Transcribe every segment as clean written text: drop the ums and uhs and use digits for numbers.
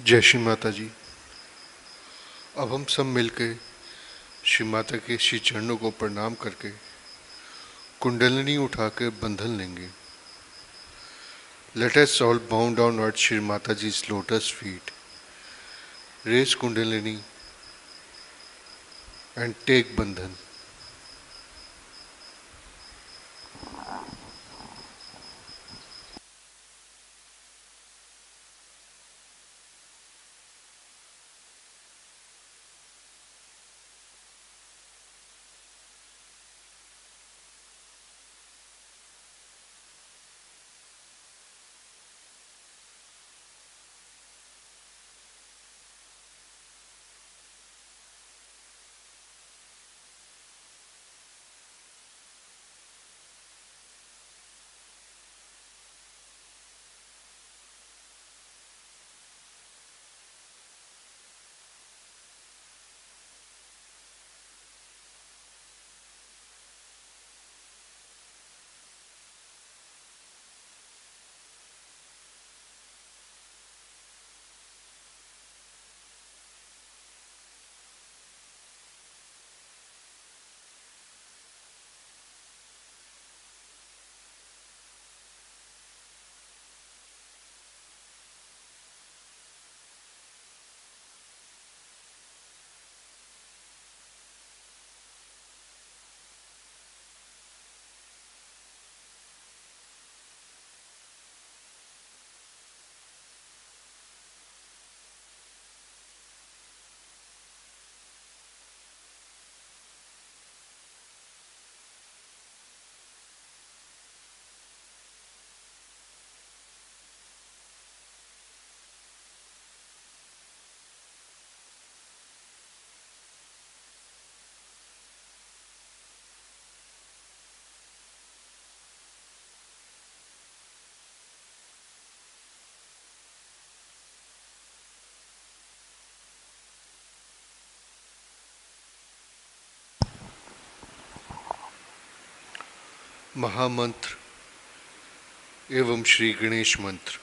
जय श्री माता जी। अब हम सब मिलकर श्री माता के श्री चरणों को प्रणाम करके कुंडलिनी उठाकर बंधन लेंगे। Let us all bow down at Shri Mata ji lotus feet, raise kundalini and take bandhan. महामंत्र एवं श्री गणेश मंत्र।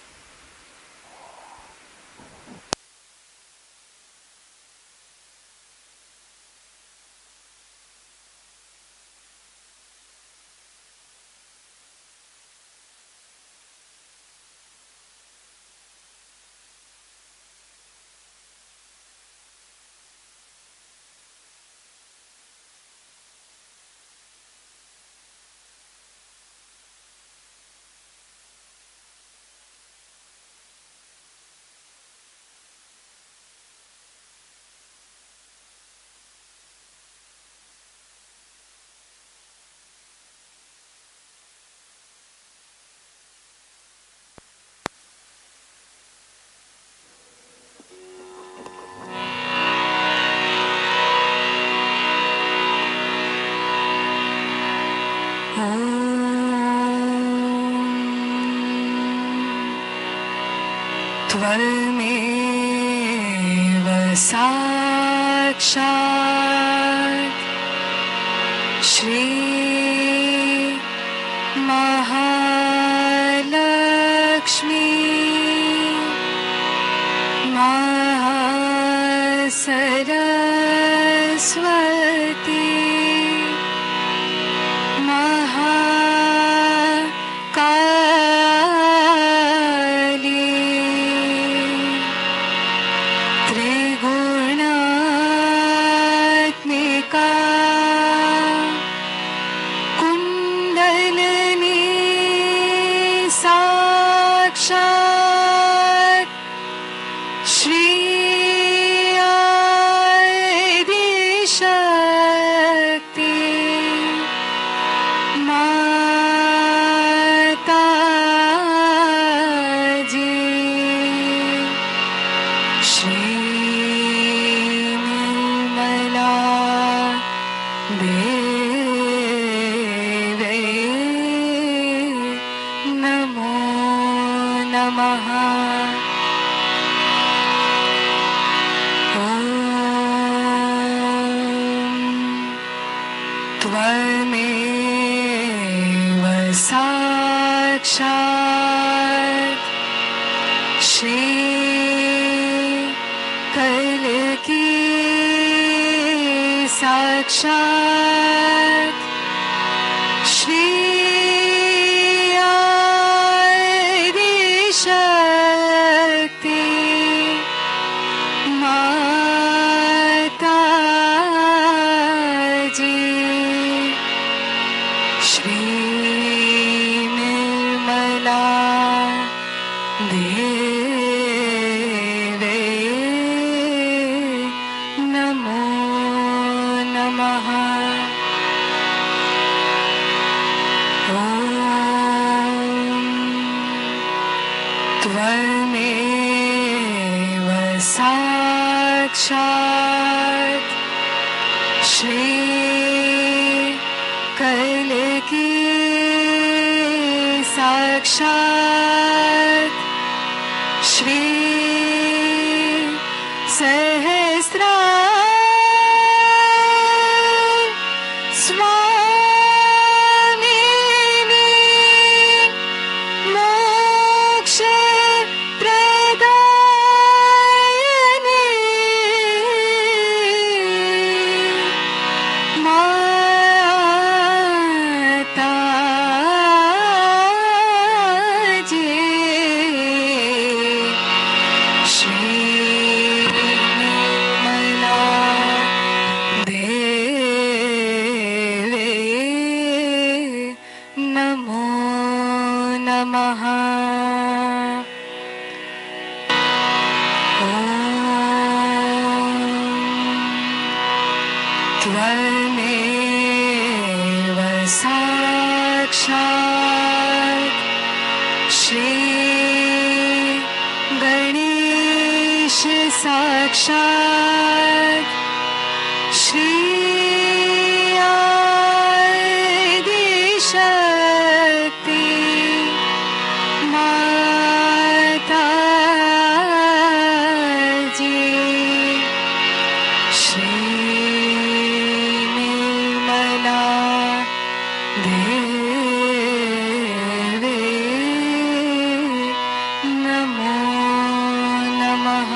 त्वमेव साक्षात् श्री महालक्ष्मी महासरस्वती त्वमेव साक्षात् श्री साक्षात् श्री आदिशक्ति माता जी श्री निर्मला देवे नमो नमः। त्वमेव साक्षात् श्री कल्कि साक्षात् श्री सहस्रार स्वामिनी मोक्ष प्रदायिनी माता जी श्री निर्मला देवे नमो नमः। त्वमेव साक्षात् श्री गणेश साक्षात् श्री आदिशक्ति माता जी श्री निर्मला देवे नमो नमः।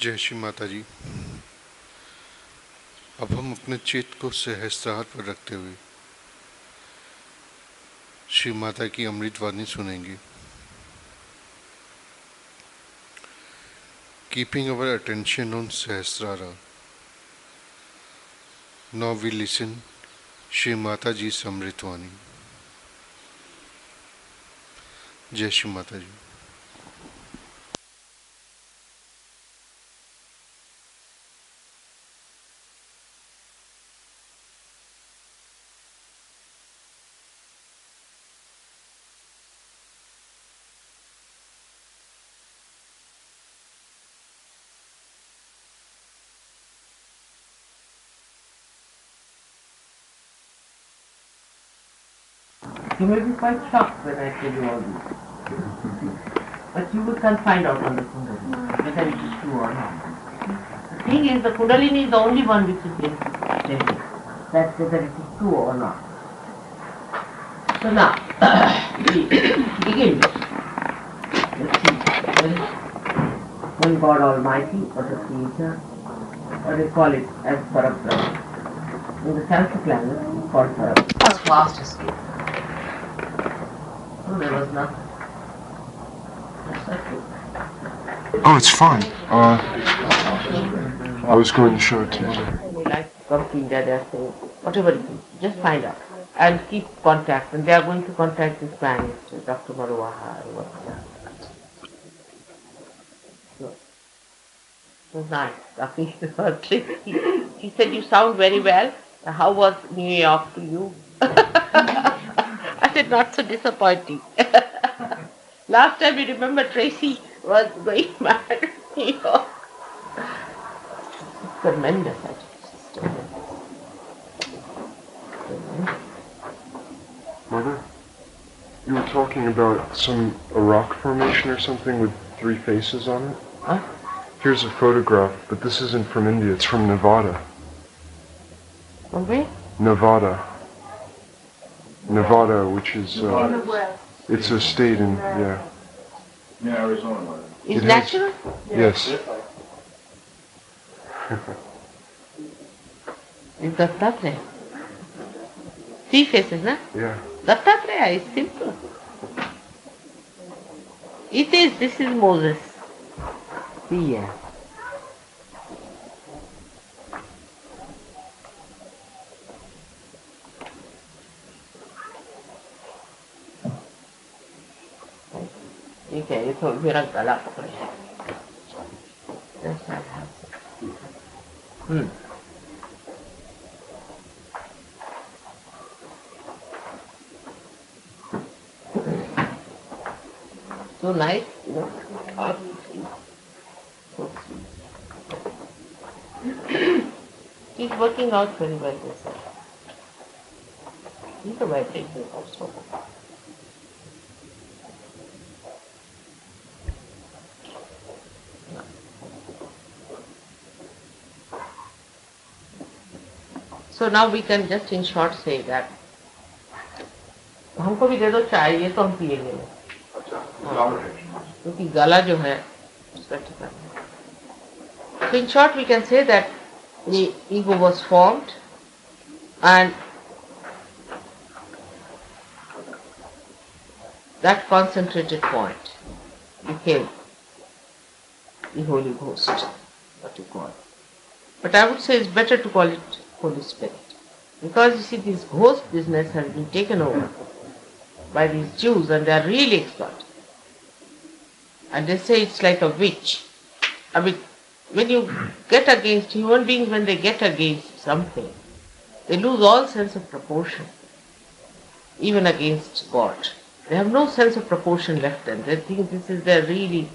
जय श्री माता जी। अब हम अपने चित्त को सहस्त्रार पर रखते हुए श्री माता की अमृतवाणी सुनेंगे। Keeping our attention on Sahasrara, now we listen Shri Mata ji अमृतवाणी। जय श्री माता जी। You may be quite shocked when I tell you all this. But you can find out on the Kundalini whether it is true or not. The thing is, the Kundalini is the only one which is able to tell you that whether it is true or not. So now, we begin. Let's see. One God Almighty, or the Creator, or they call it as Parabrahma. In the Sanskrit language, it's called Parabrahma. Was fast asleep. So there was nothing. Oh, it's fine. I was going to show it to you. They like to come to India, they are saying, whatever it is, just find out and keep contact. And they are going to contact this man, Dr. Maruaha, or whatever. So, it was nice talking to her. She said, you sound very well. How was New York to you? I said, not so disappointing. Last time, you remember, Tracy was going mad in New York. It's tremendous, actually. Mother, you were talking about a rock formation or something with 3 faces on it? Huh? Here's a photograph, but this isn't from India, it's from Nevada. From where? Nevada. Nevada, which is, it's a state in, yeah. Yeah, Arizona. Is It has- natural? Yes. Is Dattatreya. 3 faces, huh? Yeah. Dattatreya is simple. It is, this is Moses. See, yeah. ठीक है ये तो मेरा गला पकड़े So nice, you know. He's working out very well this year. He's a vibration also. So now we can just in short say that हमको भी दे दो चाय ये तो हम पिएंगे क्योंकि गला जो है उसका ठिकाना है. So in short we can say that the ego was formed and that concentrated point became the Holy Ghost, what you call it. But I would say it's better to call it Holy Spirit. Because you see this ghost business has been taken over by these Jews and they are really expert. And they say it's like a witch. I mean, when you get against human beings, when they get against something, they lose all sense of proportion, even against God. They have no sense of proportion left and they think this is their really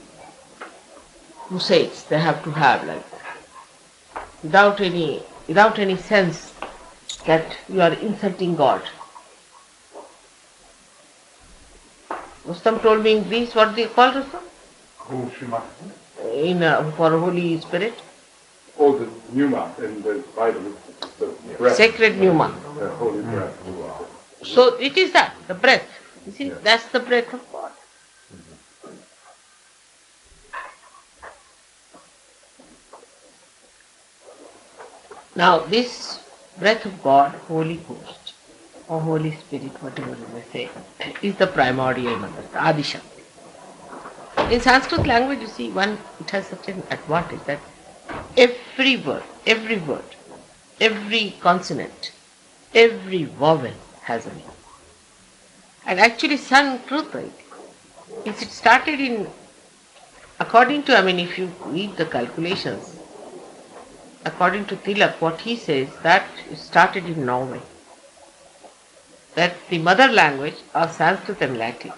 crusades they have to have like that. Without any sense that you are insulting God. Rustam told me in Greece, what they call Rustam? For Holy Spirit? Oh, the pneuma in the Bible. The breath. Sacred pneuma. The holy breath. So it is that, the breath. You see, that's the breath of God. Now this breath of God, Holy Ghost, or Holy Spirit, whatever you may say, is the primordial mother, the Adi Shakti. In Sanskrit language, you see, it has such an advantage that every word, every consonant, every vowel has a meaning. And actually Sanskrit, it started in, according to, if you read the calculations, according to Tilak, what he says, that it started in Norway. That the mother language of Sanskrit and Latin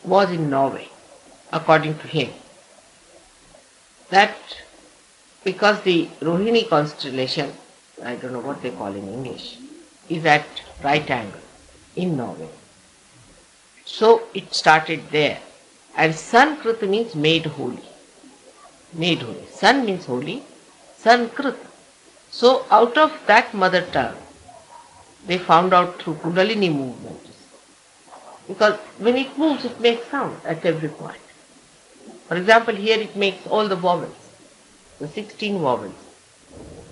was in Norway, according to him. That because the Rohini constellation, I don't know what they call in English, is at right angle in Norway. So it started there. And Sankrit means made holy. Made holy. San means holy. Sankrit. So out of that mother tongue, they found out through Kundalini movement. Because when it moves, it makes sound at every point. For example, here it makes all the vowels, the 16 vowels.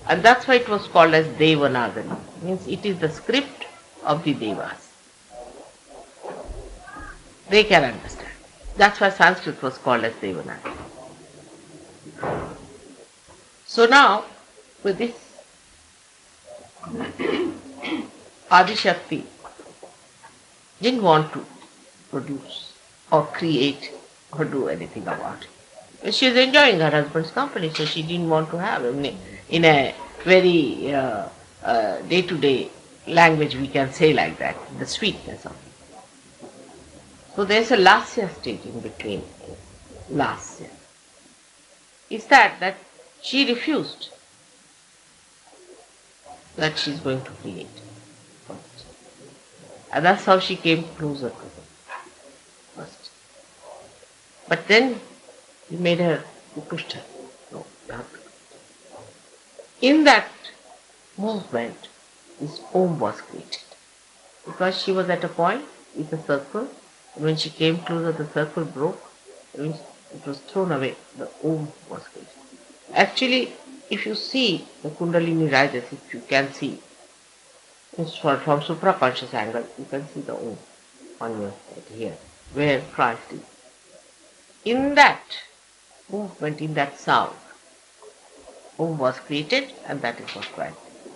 And that's why it was called as Devanagari. Means it is the script of the Devas. They can understand. That's why Sanskrit was called as Devanagari. So now, with this Adi Shakti didn't want to produce or create or do anything about it. She was enjoying her husband's company, so she didn't want to have him. In a very day-to-day language, we can say like that, the sweetness of it. So there's a lasya stage in between. Lasya. Is that she refused that she's going to create first. And that's how she came closer to him first. But then he made her, he pushed her. No, you have to. In that movement, this Om was created. Because she was at a point with a circle, and when she came closer, the circle broke, it was thrown away, the Om was created. Actually, if you see the Kundalini rises, if you can see, from supraconscious angle, you can see the Om on your head here, where Christ is. In that movement, in that sound, Om was created, and that is what Christ is.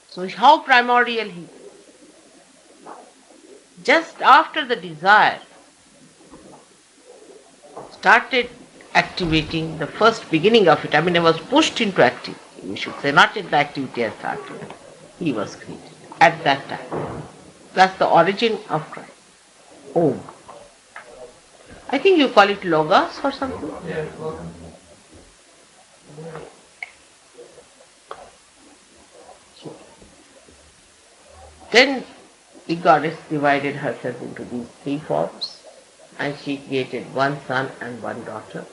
So how primordial he is. Just after the desire started activating the first beginning of it, I was pushed into activity, we should say, not in the activity has started. He was created at that time. That's the origin of Christ. Om. I think you call it Logos or something? Yeah. Then the goddess divided herself into these three forms, and she created one son and one daughter.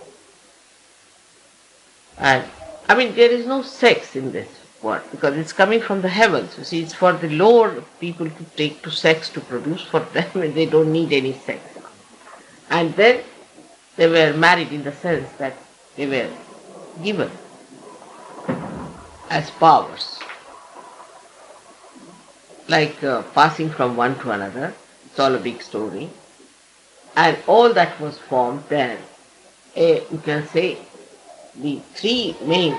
And there is no sex in this word because it's coming from the heavens. You see, it's for the lower people to take to sex to produce. For them, they don't need any sex. And then they were married in the sense that they were given as powers, like passing from one to another. It's all a big story. And all that was formed then, you can say, the three main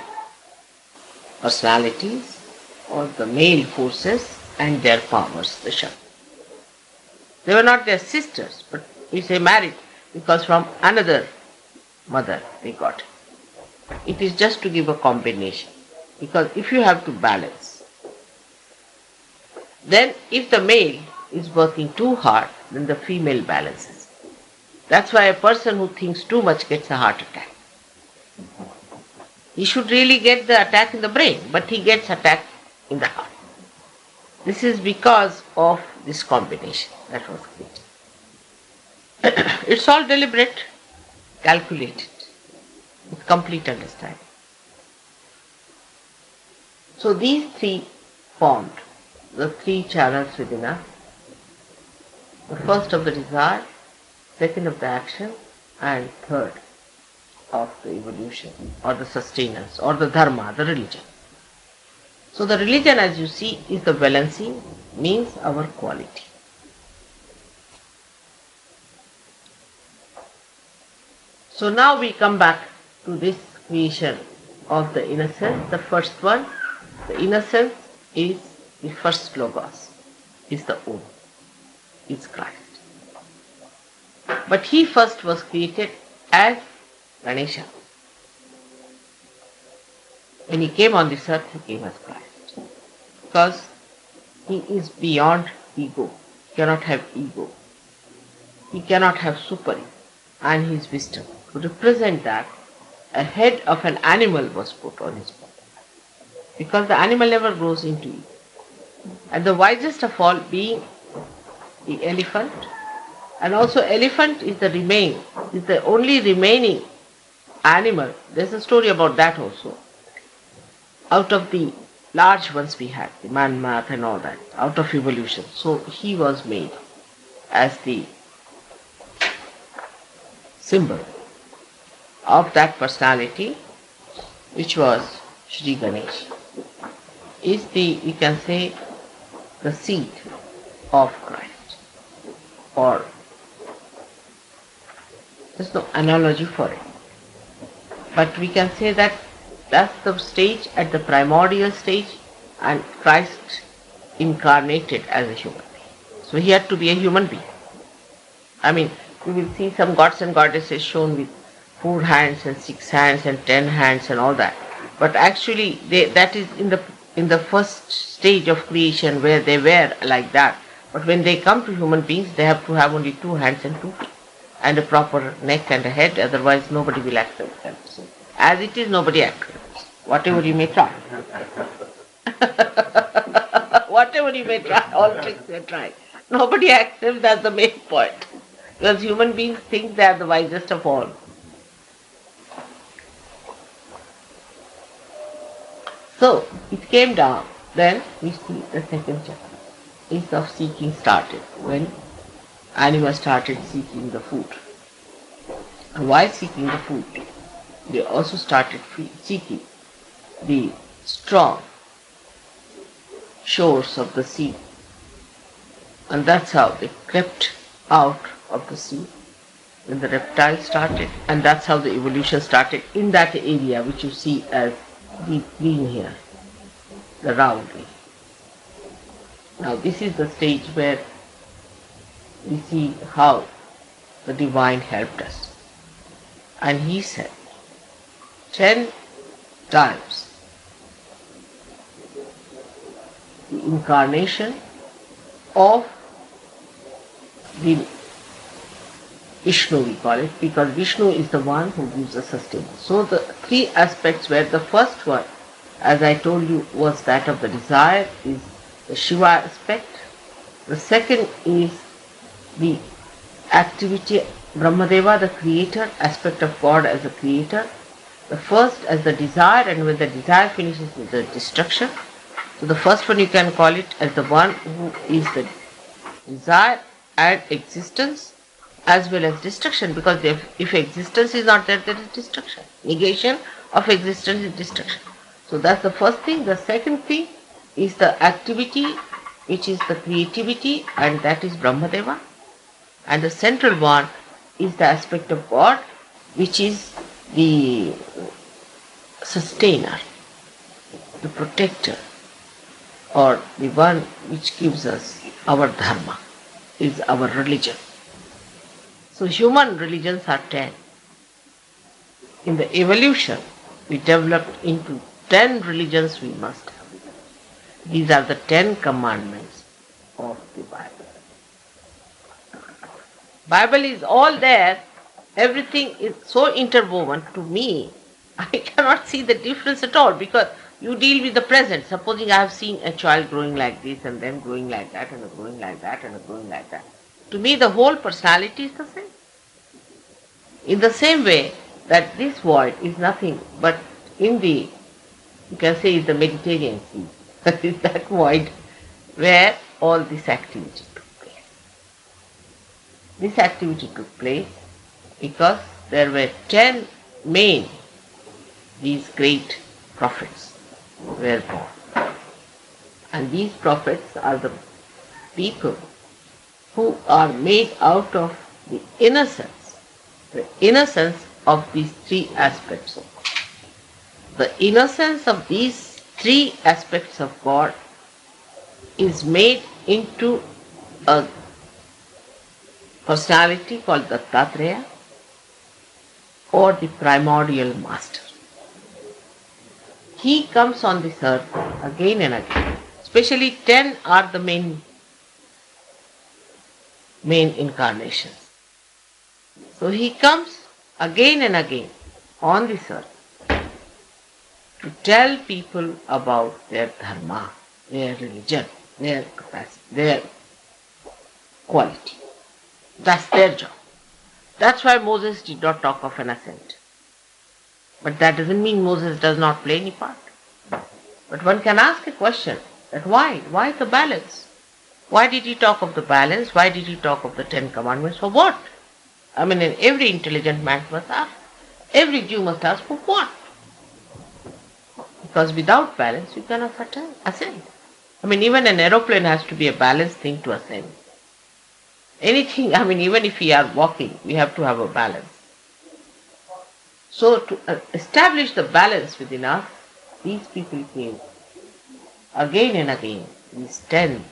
personalities or the male forces and their powers, the Shakti. They were not their sisters, but we say married because from another mother they got it. It is just to give a combination, because if you have to balance, then if the male is working too hard, then the female balances. That's why a person who thinks too much gets a heart attack. He should really get the attack in the brain, but he gets attack in the heart. This is because of this combination that was created. It's all deliberate, calculated, with complete understanding. So these three formed the three channels within us. The first of the desire, second of the action, and third of the evolution or the sustenance or the dharma, the religion. So the religion, as you see, is the balancing, means our quality. So now we come back to this creation of the innocence. The first one, the innocence is the first logos, is the Om, is Christ. But he first was created as Ganesha. When he came on this earth, he came as Christ. Because he is beyond ego. He cannot have ego. He cannot have super-ego. And his wisdom. To represent that, a head of an animal was put on his body. Because the animal never grows into ego. And the wisest of all, being the elephant, and also elephant is the only remaining animal. There's a story about that also. Out of the large ones we had, the man-math and all that, out of evolution. So he was made as the symbol of that personality, which was Shri Ganesh, is you can say, the seed of Christ. Or there's no analogy for it. But we can say that that's the stage, at the primordial stage, and Christ incarnated as a human being. So he had to be a human being. I mean, you will see some gods and goddesses shown with 4 hands and 6 hands and 10 hands and all that. But actually, that is in the first stage of creation where they were like that. But when they come to human beings, they have to have only 2 hands and 2 feet, and a proper neck and a head. Otherwise, nobody will accept them. So, as it is, nobody accepts. Whatever you may try. Whatever you may try, all tricks you try. Nobody accepts, that's the main point. Because human beings think they are the wisest of all. So, it came down. Then we see the second chapter is of seeking started, when animals started seeking the food. And while seeking the food, they also started seeking the strong shores of the sea. And that's how they crept out of the sea when the reptiles started, and that's how the evolution started in that area which you see as deep green here, the round area. Now this is the stage where we see how the divine helped us. And he said 10 times the incarnation of the Vishnu, we call it, because Vishnu is the one who gives us sustenance. So the 3 aspects where the first one, as I told you, was that of the desire, is the Shiva aspect. The second is the activity, Brahmadeva, the creator, aspect of God as a creator. The first as the desire, and when the desire finishes with the destruction. So the first one you can call it as the one who is the desire and existence as well as destruction, because if existence is not there, there is destruction. Negation of existence is destruction. So that's the first thing. The second thing is the activity, which is the creativity, and that is Brahmadeva. And the central one is the aspect of God, which is the sustainer, the protector, or the one which gives us our dharma, is our religion. So human religions are 10. In the evolution, we developed into 10 religions we must have. These are the 10 commandments of the Bible. Bible is all there. Everything is so interwoven. To me, I cannot see the difference at all, because you deal with the present. Supposing I have seen a child growing like this and then growing like that and growing like that and growing like that. To me, the whole personality is the same. In the same way that this void is nothing but in the, you can say, the Mediterranean Sea. That is that void where all this activity took place. This activity took place because there were 10 main, these great prophets were born. And these prophets are the people who are made out of the innocence of these 3 aspects of God. The innocence of these 3 aspects of God is made into a personality called the Dattatreya, or the primordial master. He comes on this earth again and again. Especially 10 are the main incarnations. So he comes again and again on this earth to tell people about their dharma, their religion, their capacity, their quality. That's their job. That's why Moses did not talk of an ascent. But that doesn't mean Moses does not play any part. But one can ask a question that why? Why the balance? Why did he talk of the balance? Why did he talk of the 10 commandments? For what? I mean, every intelligent man must ask. Every Jew must ask for what? Because without balance, you cannot ascend. I mean, even an aeroplane has to be a balanced thing to ascend. Anything, I mean, even if we are walking, we have to have a balance. So to establish the balance within us, these people came again and again, these 10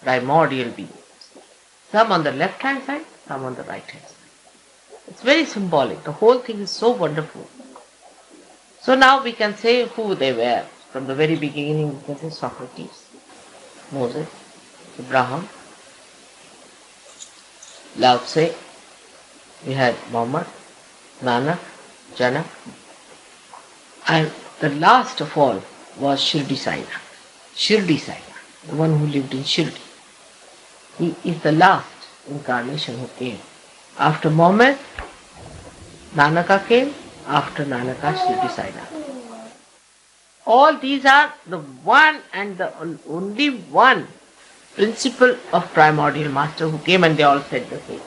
primordial beings. Some on the left hand side, some on the right hand side. It's very symbolic. The whole thing is so wonderful. So now we can say who they were. From the very beginning, we can say Socrates, Moses, Abraham, Lao Tse, we had Muhammad, Nanak, Janak, and the last of all was Shirdi Sai, the one who lived in Shirdi. He is the last incarnation who came. After Muhammad, Nanaka came, after Nanaka, Shirdi Sai. All these are the one and the only one principle of primordial master who came, and they all said the same.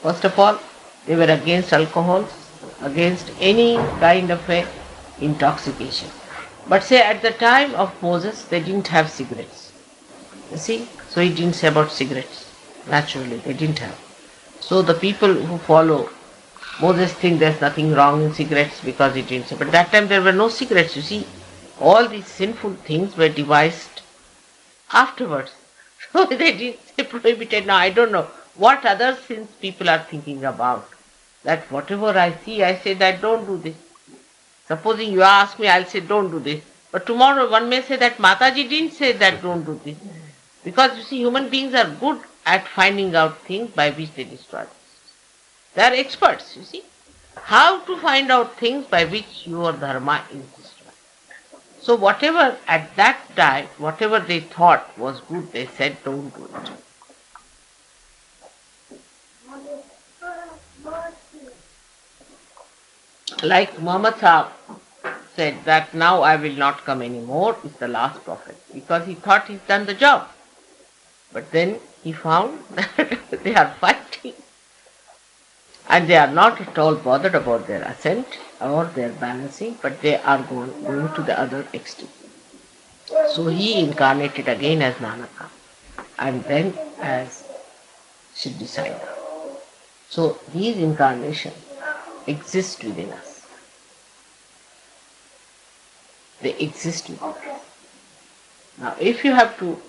First of all, they were against alcohol, against any kind of a intoxication. But say at the time of Moses, they didn't have cigarettes. You see, so he didn't say about cigarettes. Naturally, they didn't have. So the people who follow Moses think there's nothing wrong in cigarettes because he didn't say. But that time there were no cigarettes, you see. All these sinful things were devised afterwards. So they didn't say prohibited. Now I don't know what other sins people are thinking about. That whatever I see, I say that don't do this. Supposing you ask me, I'll say don't do this. But tomorrow one may say that Mataji didn't say that don't do this. Because you see, human beings are good at finding out things by which they destroy themselves. They are experts, you see. How to find out things by which your dharma is destroyed. So whatever at that time, whatever they thought was good, they said don't do it. Like Muhammad Sahib said that now I will not come anymore, is the last prophet, because he thought he's done the job. But then he found that they are fighting and they are not at all bothered about their ascent or their balancing, but they are going to the other extreme. So he incarnated again as Nanaka and then as Shirdi Sai. So these incarnations exist within us. They exist within us. Now if you have to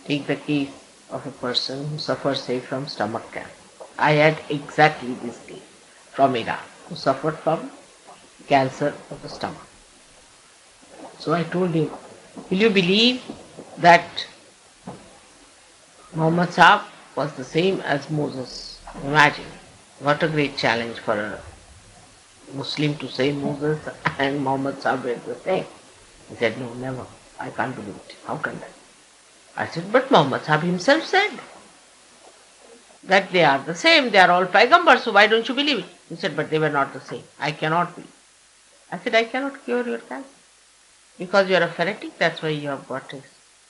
take the case of a person who suffers, say, from stomach cancer. I had exactly this case from Iran, who suffered from cancer of the stomach. So I told him, will you believe that Muhammad Sahib was the same as Moses? Imagine, what a great challenge for a Muslim to say Moses and Muhammad Sahib were the same. He said, no, never. I can't believe it. How can that? I said, but Muhammad Sahib himself said that they are the same, they are all Paigambars, so why don't you believe it? He said, but they were not the same. I cannot believe. I said, I cannot cure your cancer. Because you are a fanatic, that's why you have got a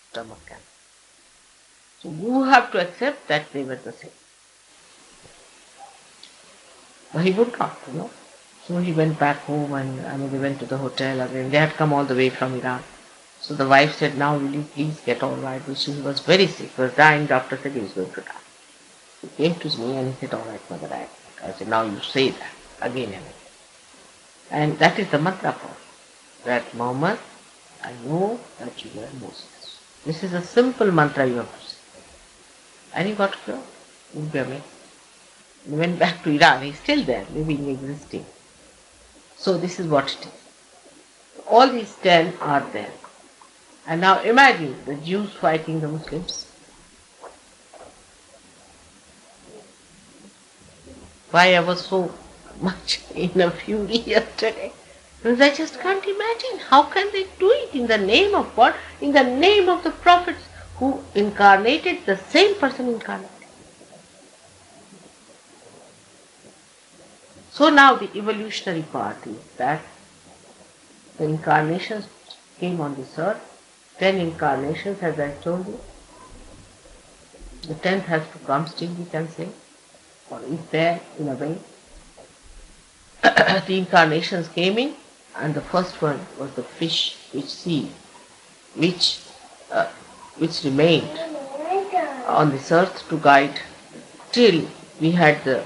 stomach cancer. So you have to accept that they were the same. But he would not, So he went back home and they went to the hotel again. They had come all the way from Iran. So the wife said, now will you please get all right? He was very sick, he was dying, doctor said he was going to die. He came to me and he said, all right, mother, I said, now you say that again and again. And that is the mantra for that Muhammad, I know that you were Moses. This is a simple mantra you have to say. And he got cured. He went back to Iran, he's still there, living, existing. So this is what it is. All these 10 are there. And now imagine the Jews fighting the Muslims. Why I was so much in a fury yesterday? Because I just can't imagine. How can they do it in the name of what? In the name of the prophets who incarnated the same person incarnated. So now the evolutionary part is that the incarnations came on this earth, 10 incarnations as I told you. The 10th has to come still, we can say, or is there in a way. The incarnations came in, and the first one was the fish which remained on this earth to guide till we had the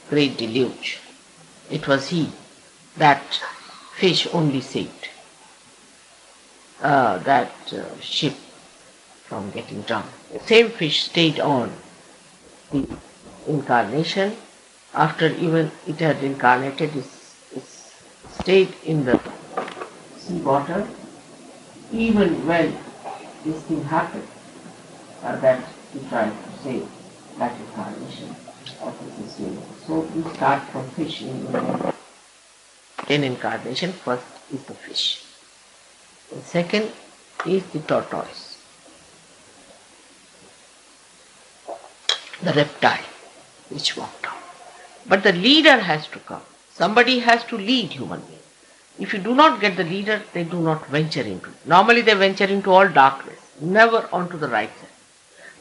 great deluge. It was he, that fish only saved that ship from getting drowned. The same fish stayed on the incarnation. After even it had incarnated, it stayed in the sea water, even when this thing happened, that we tried to save that incarnation of this universe. So we start from fish in 10 incarnation. First is the fish. The second is the tortoise, the reptile which walked out. But the leader has to come. Somebody has to lead human beings. If you do not get the leader, they do not venture into it. Normally they venture into all darkness, never onto the right side.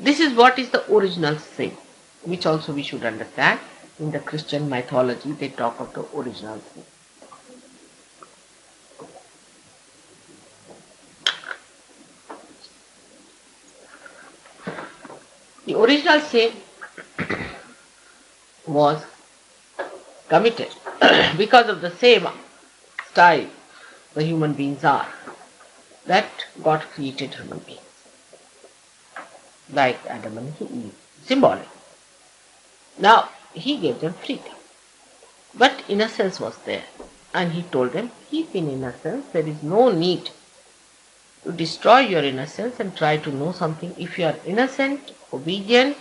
This is what is the original sin, which also we should understand. In the Christian mythology, they talk of the original sin. The original sin was committed because of the same style the human beings are, that God created human beings like Adam and Eve, symbolic. Now he gave them freedom, but innocence was there, and he told them, keep in innocence. There is no need to destroy your innocence and try to know something. If you are innocent, obedient,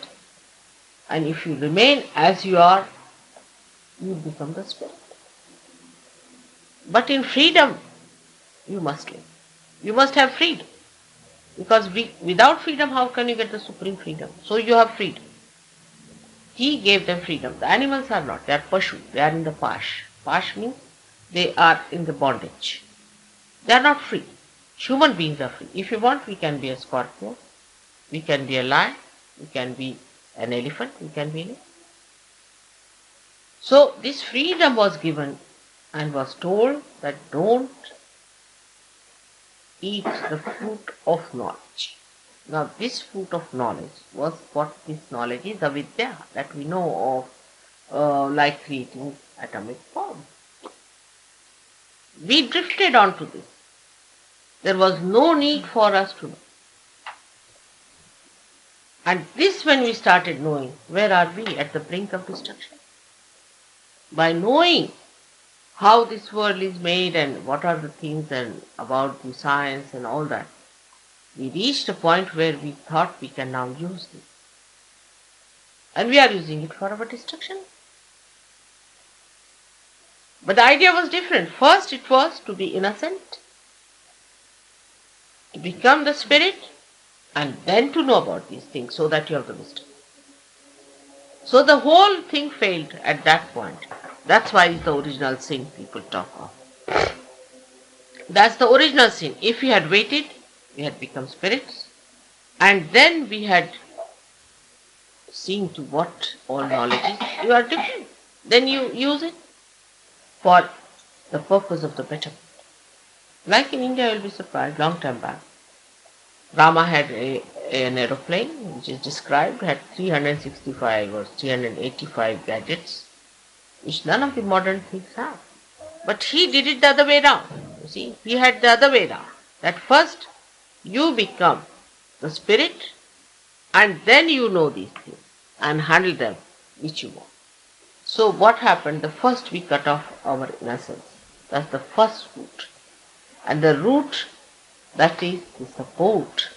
and if you remain as you are, you become the spirit. But in freedom, you must live. You must have freedom. Because without freedom, how can you get the supreme freedom? So you have freedom. He gave them freedom. The animals are not. They are pashu. They are in the pash. Pash means they are in the bondage. They are not free. Human beings are free. If you want, we can be a scorpion. We can be a lion. We can be an elephant. We can be anything. So this freedom was given and was told that don't eat the fruit of knowledge. Now this fruit of knowledge was what this knowledge is, avidya, that we know of, like creating atomic form. We drifted onto this. There was no need for us to know. And this, when we started knowing, where are we? At the brink of destruction. By knowing how this world is made and what are the things and about the science and all that, we reached a point where we thought we can now use this. And we are using it for our destruction. But the idea was different. First it was to be innocent, to become the spirit, and then to know about these things so that you have the wisdom. So the whole thing failed at that point. That's why it's the original sin people talk of. That's the original sin. If we had waited, we had become spirits, and then we had seen to what all knowledge is. You are different. Then you use it for the purpose of the betterment. Like in India, you will be surprised, long time back, Rama had an aeroplane which is described, had 365 or 385 gadgets, which none of the modern things have. But he did it the other way around. You see, he had the other way around. That first you become the spirit, and then you know these things and handle them which you want. So what happened? The first we cut off our innocence. That's the first root. And the root, that is the support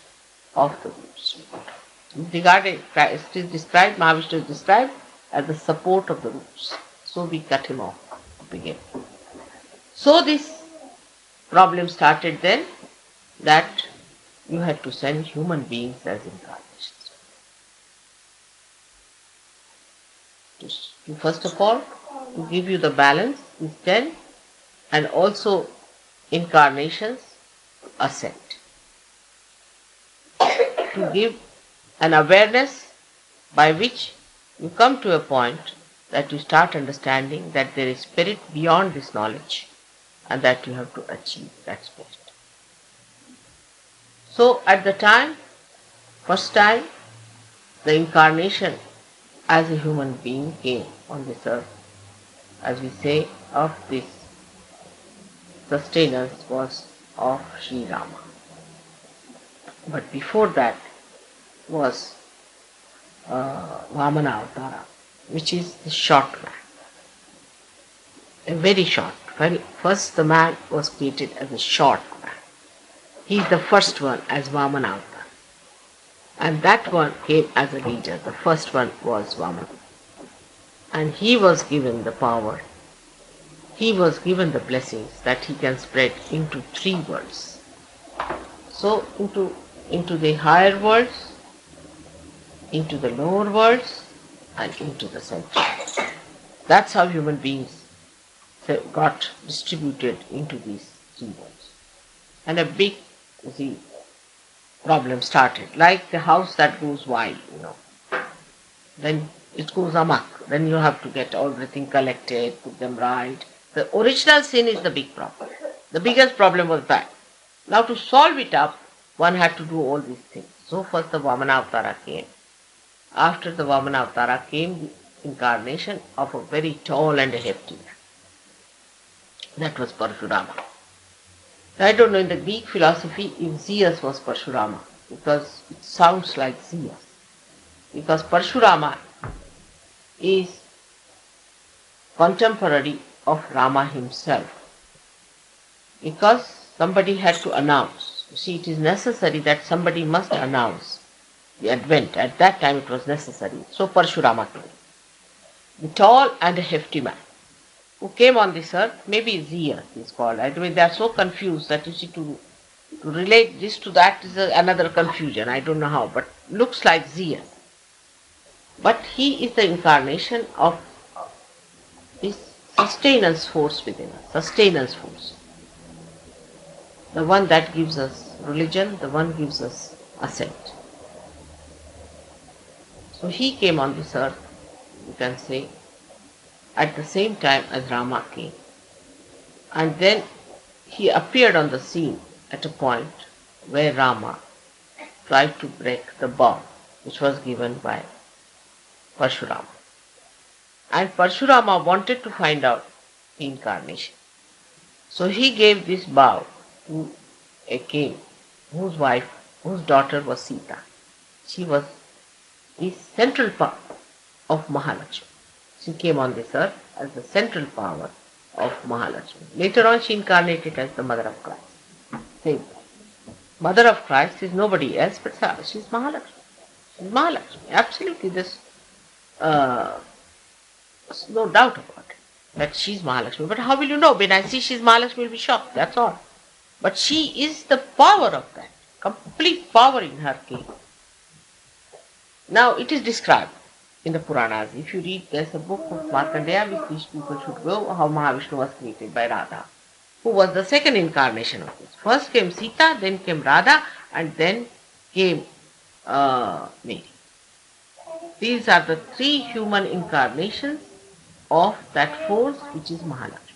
of the roots. Regarded, it is described, Mahavishnu is described as the support of the roots. So we cut him off to begin. So this problem started then, that you had to send human beings as incarnations. To first of all, to give you the balance is 10, and also incarnations ascend. To give an awareness by which you come to a point that you start understanding that there is spirit beyond this knowledge and that you have to achieve that spirit. So at the time, first time, the incarnation as a human being came on this earth, as we say, of this sustenance was of Shri Rama. But before that was Vamana Avtara, which is the short man. A very short. Well, first the man was created as a short man. He is the first one as Vamana Avtara. And that one came as a leader. The first one was Vamana. And he was given the power. He was given the blessings that he can spread into 3 worlds. So into the higher worlds, into the lower worlds, and into the center. That's how human beings got distributed into these 3 worlds. And a big problem started, like the house that goes wild, Then it goes amok. Then you have to get everything collected, put them right. The original sin is the big problem. The biggest problem was that. Now to solve it up, one had to do all these things. So first the Vamana Avtara came. After the Vamana Avtara came the incarnation of a very tall and hefty man. That was Parshurama. I don't know in the Greek philosophy if Zeus was Parshurama, because it sounds like Zeus. Because Parshurama is contemporary of Rama himself. Because somebody had to announce. You see, it is necessary that somebody must announce the advent. At that time it was necessary. So Parshurama came. The tall and hefty man who came on this earth, maybe Zeus is called. I mean, they are so confused that you see to relate this to that is another confusion. I don't know how, but looks like Zeus. But he is the incarnation of this sustenance force within us, sustenance force. The one that gives us religion, the one gives us ascent. So he came on this earth, you can say, at the same time as Rama came. And then he appeared on the scene at a point where Rama tried to break the bow which was given by Parshurama. And Parshurama wanted to find out the incarnation. So he gave this bow to a king whose daughter was Sita. She was the central power of Mahalakshmi. She came on this earth as the central power of Mahalakshmi. Later on she incarnated as the mother of Christ. Same. Mother of Christ is nobody else but she is Mahalakshmi. She is Mahalakshmi. Absolutely, there's no doubt about it that she is Mahalakshmi. But how will you know? When I see she is Mahalakshmi, you'll be shocked. That's all. But she is the power of that. Complete power in her came. Now it is described in the Puranas. If you read, there's a book of Markandeya which these people should go, how Mahavishnu was created by Radha, who was the second incarnation of this. First came Sita, then came Radha, and then came Mary. These are the 3 human incarnations of that force which is Mahalakshmi.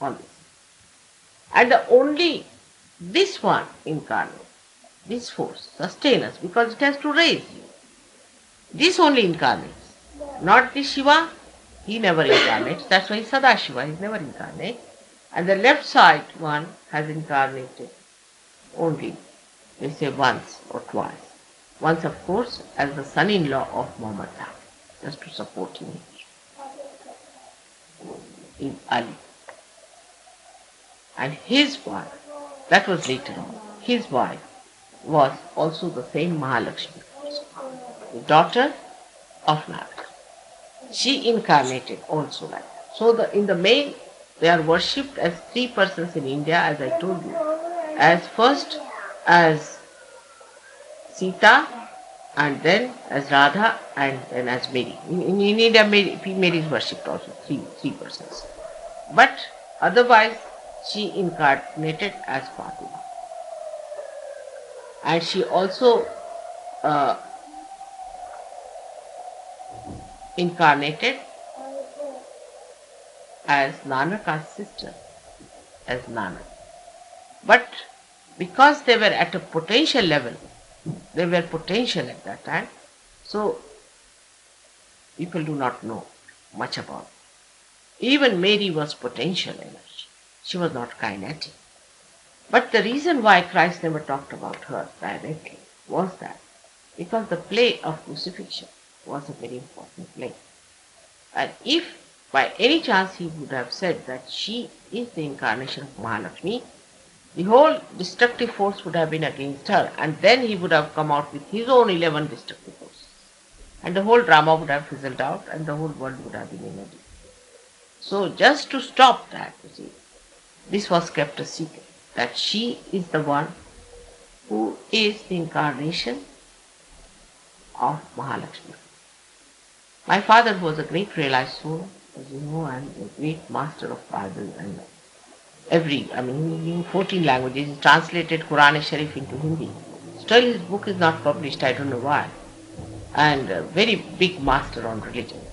On this. And only this one incarnate, this force, sustain us, because it has to raise you. This only incarnates. Not the Shiva, he never incarnates. That's why he's Sadashiva, he's never incarnate. And the left side one has incarnated only, they say once or twice. Once, of course, as the son-in-law of Nirmal Dham, just to support him in Ali. And his wife, that was later on, his wife was also the same Mahalakshmi, the daughter of Narayana. She incarnated also like that. So in the main, they are worshipped as 3 persons in India, as I told you. As first, as Sita, and then as Radha, and then as Mary. In India, Mary is worshipped also, three persons. But otherwise, she incarnated as Fatima. And she also incarnated as Nanak's sister, as Nanak. But because they were at a potential level, they were potential at that time, so people do not know much about it. Even Mary was potential energy. She was not kinetic. But the reason why Christ never talked about her directly was that because the play of crucifixion was a very important play. And if by any chance he would have said that she is the incarnation of Mahalakshmi, the whole destructive force would have been against her, and then he would have come out with his own 11 destructive forces. And the whole drama would have fizzled out, and the whole world would have been in a deep. So just to stop that, you see, this was kept a secret, that she is the one who is the incarnation of Mahalakshmi. My father, who was a great realized soul, as you know, and a great master of Bible and he knew 14 languages, he translated Quran Sharif into Hindi. Still his book is not published, I don't know why. And a very big master on religions.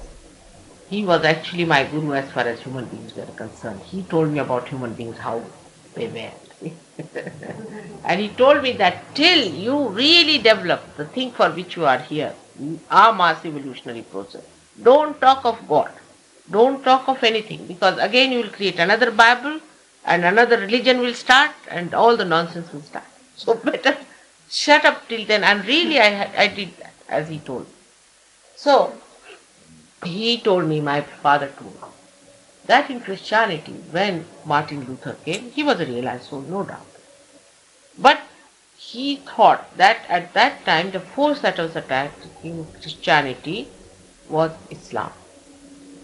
He was actually my guru as far as human beings were concerned. He told me about human beings, how they were. And he told me that till you really develop the thing for which you are here, our mass evolutionary process, don't talk of God. Don't talk of anything, because again you will create another Bible and another religion will start and all the nonsense will start. So better shut up till then. And really I did that, as he told me. So he told me, my father told me, that in Christianity, when Martin Luther came, he was a realized soul, no doubt. But he thought that at that time the force that was attacked in Christianity was Islam.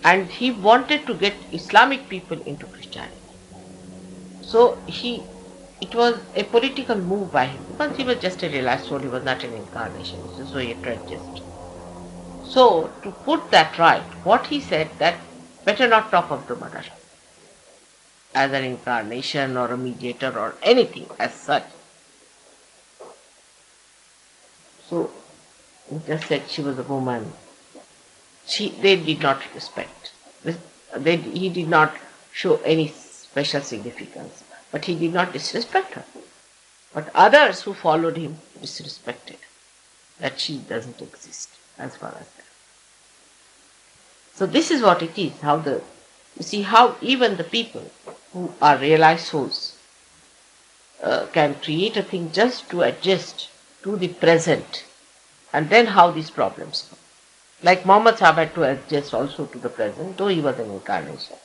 And he wanted to get Islamic people into Christianity. So it was a political move by him, because he was just a realized soul, he was not an incarnation, so he had to adjust. So to put that right, what he said, that better not talk of the mother as an incarnation or a mediator or anything as such. So he just said she was a woman. They did not respect. He did not show any special significance, but he did not disrespect her. But others who followed him disrespected that she doesn't exist as far as that. So this is what it is, you see how even the people who are realized souls can create a thing just to adjust to the present, and then how these problems come. Like Muhammad Sahib had to adjust also to the present, though he was an incarnation.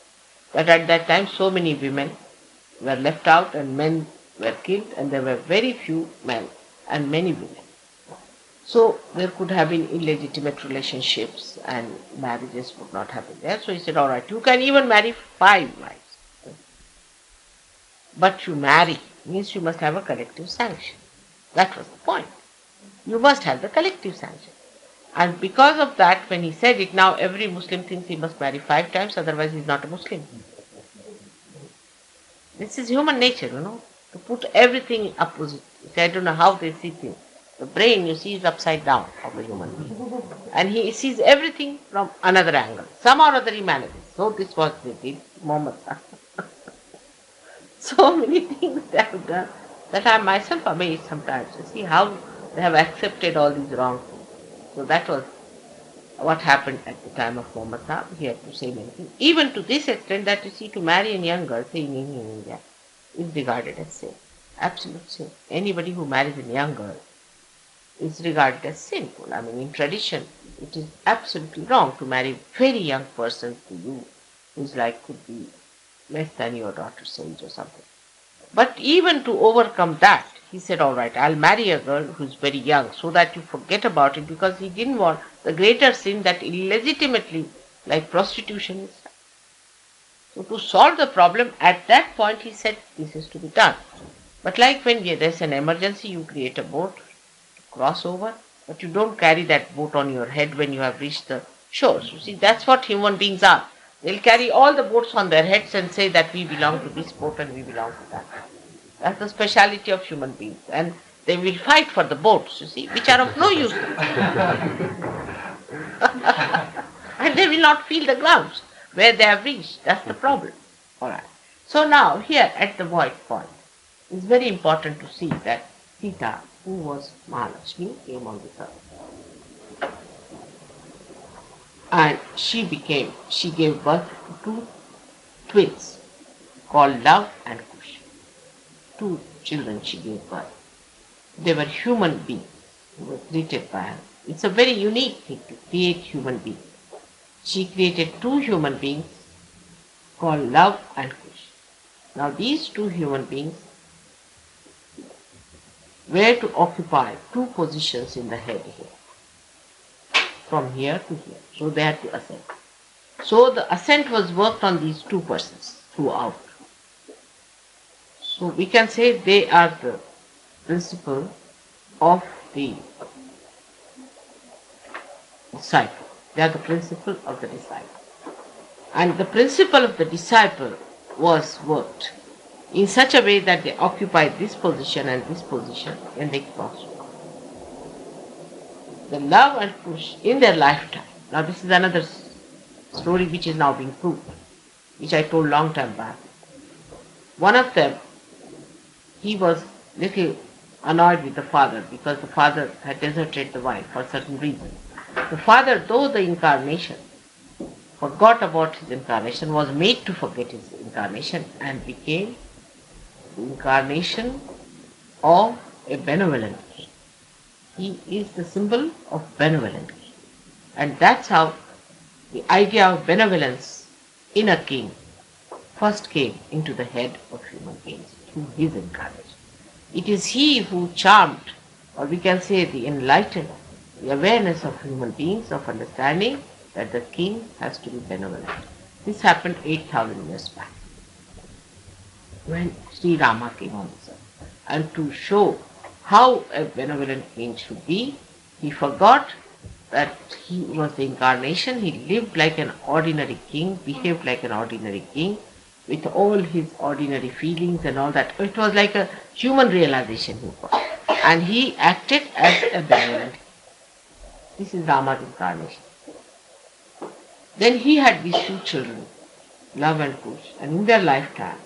But at that time so many women were left out and men were killed, and there were very few men and many women. So there could have been illegitimate relationships and marriages would not have been there. So he said, all right, you can even marry 5 wives. But you marry means you must have a collective sanction. That was the point. You must have the collective sanction. And because of that, when he said it, now every Muslim thinks he must marry 5 times, otherwise he is not a Muslim. This is human nature, to put everything opposite. I don't know how they see things. The brain, you see, is upside down of the human being. And he sees everything from another angle. Some or other he manages. So this was they did, Muhammad. So many things they have done that I am myself amazed sometimes to see how they have accepted all these wrong things. So that was what happened at the time of Muhammad Sahib. He had to say many things. Even to this extent that you see, to marry a young girl, say in India, is regarded as sin. Absolute sin. Anybody who marries a young girl is regarded as sinful. In tradition, it is absolutely wrong to marry very young person to you, who's could be less than your daughter's age or something. But even to overcome that, he said, all right, I'll marry a girl who's very young so that you forget about it, because he didn't want the greater sin that illegitimately, like prostitution, is done. So to solve the problem, at that point he said, this is to be done. But like when there's an emergency, you create a boat to cross over, but you don't carry that boat on your head when you have reached the shores. You see, that's what human beings are. They'll carry all the boats on their heads and say that we belong to this boat and we belong to that. That's the speciality of human beings. And they will fight for the boats, you see, which are of no use. And they will not feel the ground where they have reached. That's the problem. Alright. So now here at the void point, it's very important to see that Sita, who was Mahalakshmi, came on this earth. And she gave birth to two twins called Love and Kush. Two children she gave birth. They were human beings who were created by her. It's a very unique thing to create human beings. She created two human beings called Love and Kush. Now these two human beings were to occupy two positions in the head here, from here to here. So they had to ascend. So the ascent was worked on these two persons throughout. So we can say they are the principle of the disciple. They are the principle of the disciple. And the principle of the disciple was worked in such a way that they occupied this position and this position when they crossed. The Love and Kush in their lifetime. Now this is another story which is now being proved, which I told long time back. One of them, he was little annoyed with the father because the father had deserted the wife for certain reasons. The father, though the incarnation, forgot about his incarnation, was made to forget his incarnation and became the incarnation of a benevolent king. He is the symbol of benevolence. And that's how the idea of benevolence in a king first came into the head of human beings through his incarnation. It is he who charmed, or we can say the enlightened, the awareness of human beings, of understanding that the king has to be benevolent. This happened 8,000 years back when Sri Rama came on this earth. And to show how a benevolent king should be, he forgot that he was the incarnation. He lived like an ordinary king, behaved like an ordinary king, with all his ordinary feelings and all that. It was like a human realization he got. And he acted as a benevolent king. This is Rama's incarnation. Then he had these two children, Love and Kush, and in their lifetime,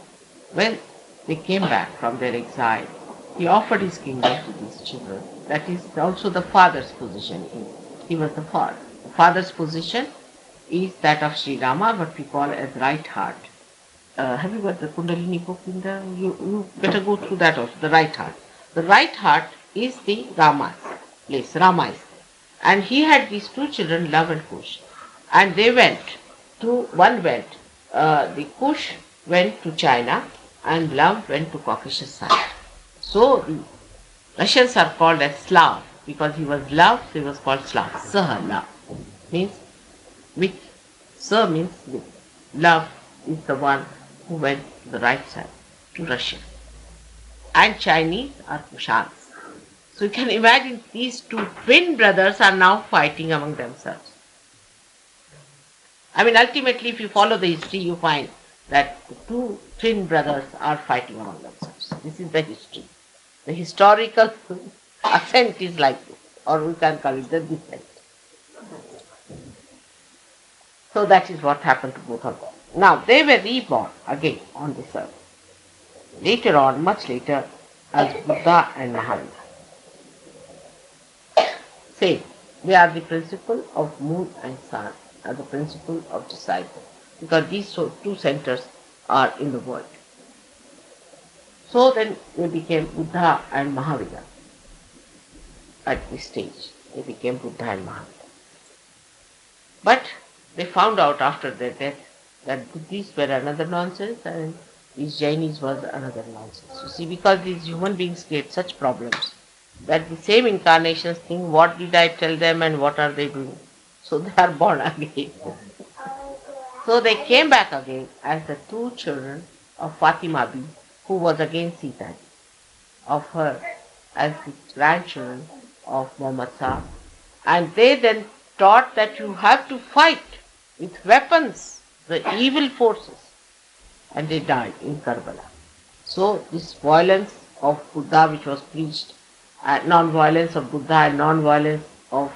when they came back from their exile, he offered his kingdom to these children. That is also the father's position. He was the father. The father's position is that of Sri Rama, what we call as right heart. Have you got the Kundalini book in there? You better go through that also, the right heart. The right heart is the Rama's place, Rama is there. And he had these two children, Love and Kush. And they went to, the Kush went to China and Love went to Caucasus side. So the Russians are called as Slav because he was Love, so he was called Slav. Saha, Love, means with. Sir means with. Love is the one who went to the right side, to Russia. And Chinese are Kushans. So you can imagine these two twin brothers are now fighting among themselves. I mean, ultimately, if you follow the history, you find that the two twin brothers are fighting among themselves. This is the history. The historical ascent is like this, or we can call it the descent. So that is what happened to both of them. Now, they were reborn again on this earth. Later on, much later, as Buddha and Mahavira. Same. They are the principle of moon and sun, are the principle of disciple, because these two centers are in the world. So then they became Buddha and Mahavira. At this stage, they became Buddha and Mahavira. But they found out after their death that Buddhists were another nonsense and these Jainis was another nonsense. You see, because these human beings create such problems that the same incarnations think, what did I tell them and what are they doing? So they are born again. So they came back again as the two children of Fatima Bi, who was again Sita. of her as the grandchildren of Muhammad Sahib. And they then taught that you have to fight with weapons the evil forces. And they died in Karbala. So this violence of Buddha which was preached, non-violence of Buddha and non-violence of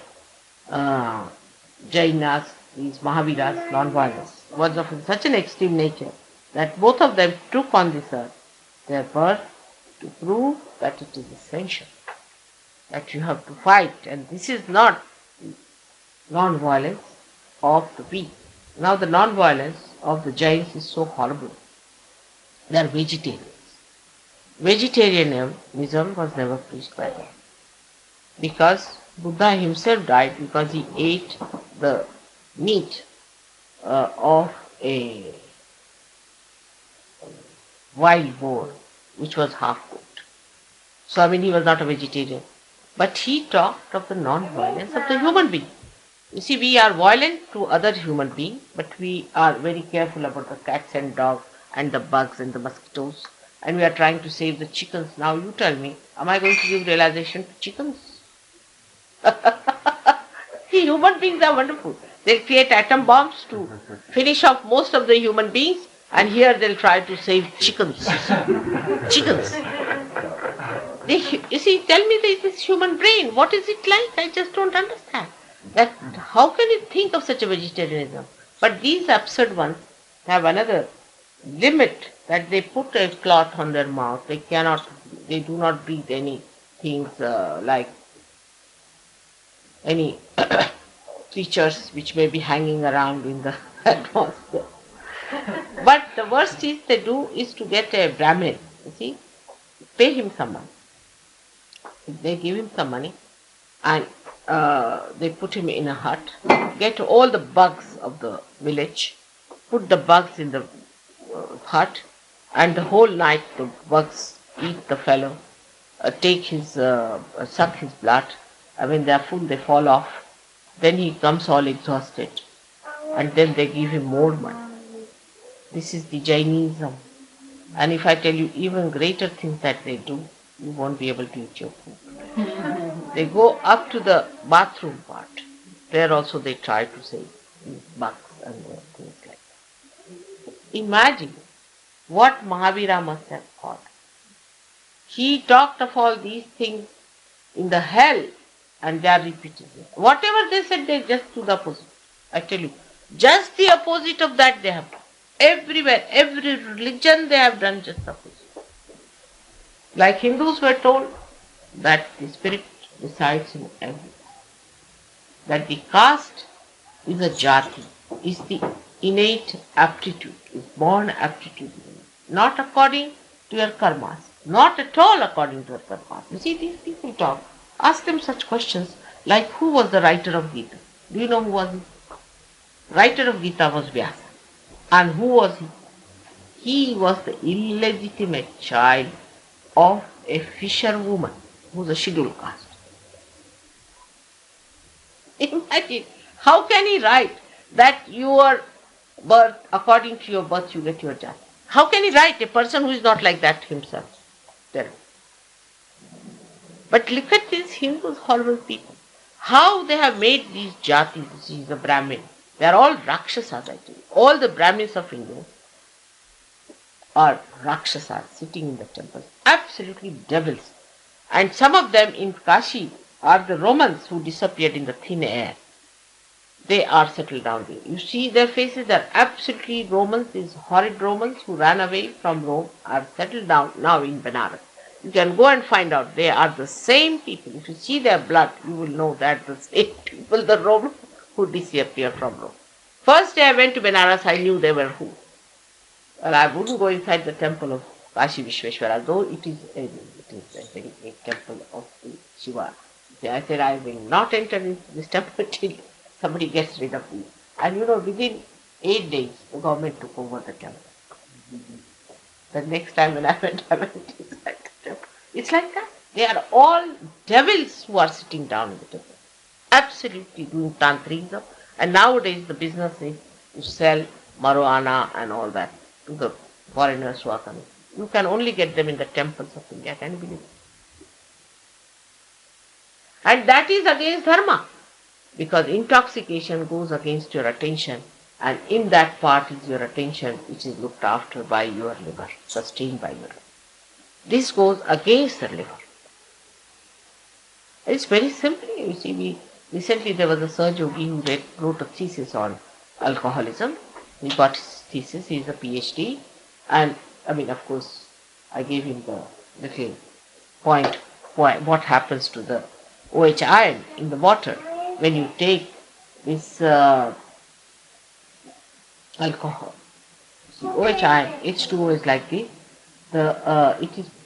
Jainas, these Mahaviras, non-violence, was of such an extreme nature that both of them took on this earth their birth to prove that it is essential, that you have to fight, and this is not non-violence of the weak. Now the non-violence of the Jains is so horrible. They are vegetarians. Vegetarianism was never preached by them, because Buddha himself died because he ate the meat of a wild boar which was half cooked. So he was not a vegetarian. But he talked of the non-violence of the human being. You see, we are violent to other human beings, but we are very careful about the cats and dogs and the bugs and the mosquitoes, and we are trying to save the chickens. Now you tell me, am I going to give realization to chickens? See, human beings are wonderful. They'll create atom bombs to finish off most of the human beings, and here they'll try to save chickens. Chickens. You see, tell me this human brain, what is it like? I just don't understand. That how can it think of such a vegetarianism? But these absurd ones have another limit, that they put a cloth on their mouth. They do not breathe any things like any creatures which may be hanging around in the atmosphere. But the worst is they do is to get a Brahmin, you see, pay him some money. They give him some money and they put him in a hut, get all the bugs of the village, put the bugs in the hut, and the whole night the bugs eat the fellow, take his, suck his blood, and when they are full they fall off. Then he comes all exhausted, and then they give him more money. This is the Jainism. And if I tell you even greater things that they do, you won't be able to eat your food. They go up to the bathroom part. There also they try to save these bugs and things like that. Imagine what Mahavira must have thought. He talked of all these things in the hell, and they are repeating it. Whatever they said, they just do the opposite. I tell you, just the opposite of that they have done. Everywhere, every religion they have done just the opposite. Like Hindus were told that the spirit resides in everyone. That the caste is a jati, is the innate aptitude, is born aptitude, not according to your karmas, not at all according to your karmas. You see, these people talk. Ask them such questions like, who was the writer of Gita? Do you know who was he? Writer of Gita was Vyasa. And who was he? He was the illegitimate child of a fisherwoman who was a scheduled caste. Imagine, how can he write that your birth, according to your birth, you get your jati? How can he write a person who is not like that himself? Terrible. But look at these Hindus, horrible people. How they have made these jatis, this is a Brahmin. They are all Rakshasas, I tell you. All the Brahmins of India are Rakshasas sitting in the temples. Absolutely devils. And some of them in Kashi are the Romans who disappeared in the thin air. They are settled down there. You see their faces, they are absolutely Romans. These horrid Romans who ran away from Rome are settled down now in Benares. You can go and find out. They are the same people. If you see their blood, you will know that the same people, the Romans who disappeared from Rome. First day I went to Benares, I knew they were who. Well, I wouldn't go inside the temple of Kashi Vishweshwara, though it is a very great temple of the Shiva. I said, I will not enter into this temple till somebody gets rid of me. And within 8 days, the government took over the temple. The next time when I went inside the temple. It's like that. They are all devils who are sitting down in the temple. Absolutely doing tantrism. And nowadays the business is to sell marijuana and all that to the foreigners who are coming. You can only get them in the temples of India. Can you believe it? And that is against dharma, because intoxication goes against your attention, and in that part is your attention which is looked after by your liver, sustained by your liver. This goes against the liver. It's very simple. You see, recently there was a Sir Yogi who wrote a thesis on alcoholism. He got his thesis, he is a PhD, and I mean, of course, I gave him the little point what happens to the OH ion in the water when you take this alcohol. See, OH ion, H2O is like this.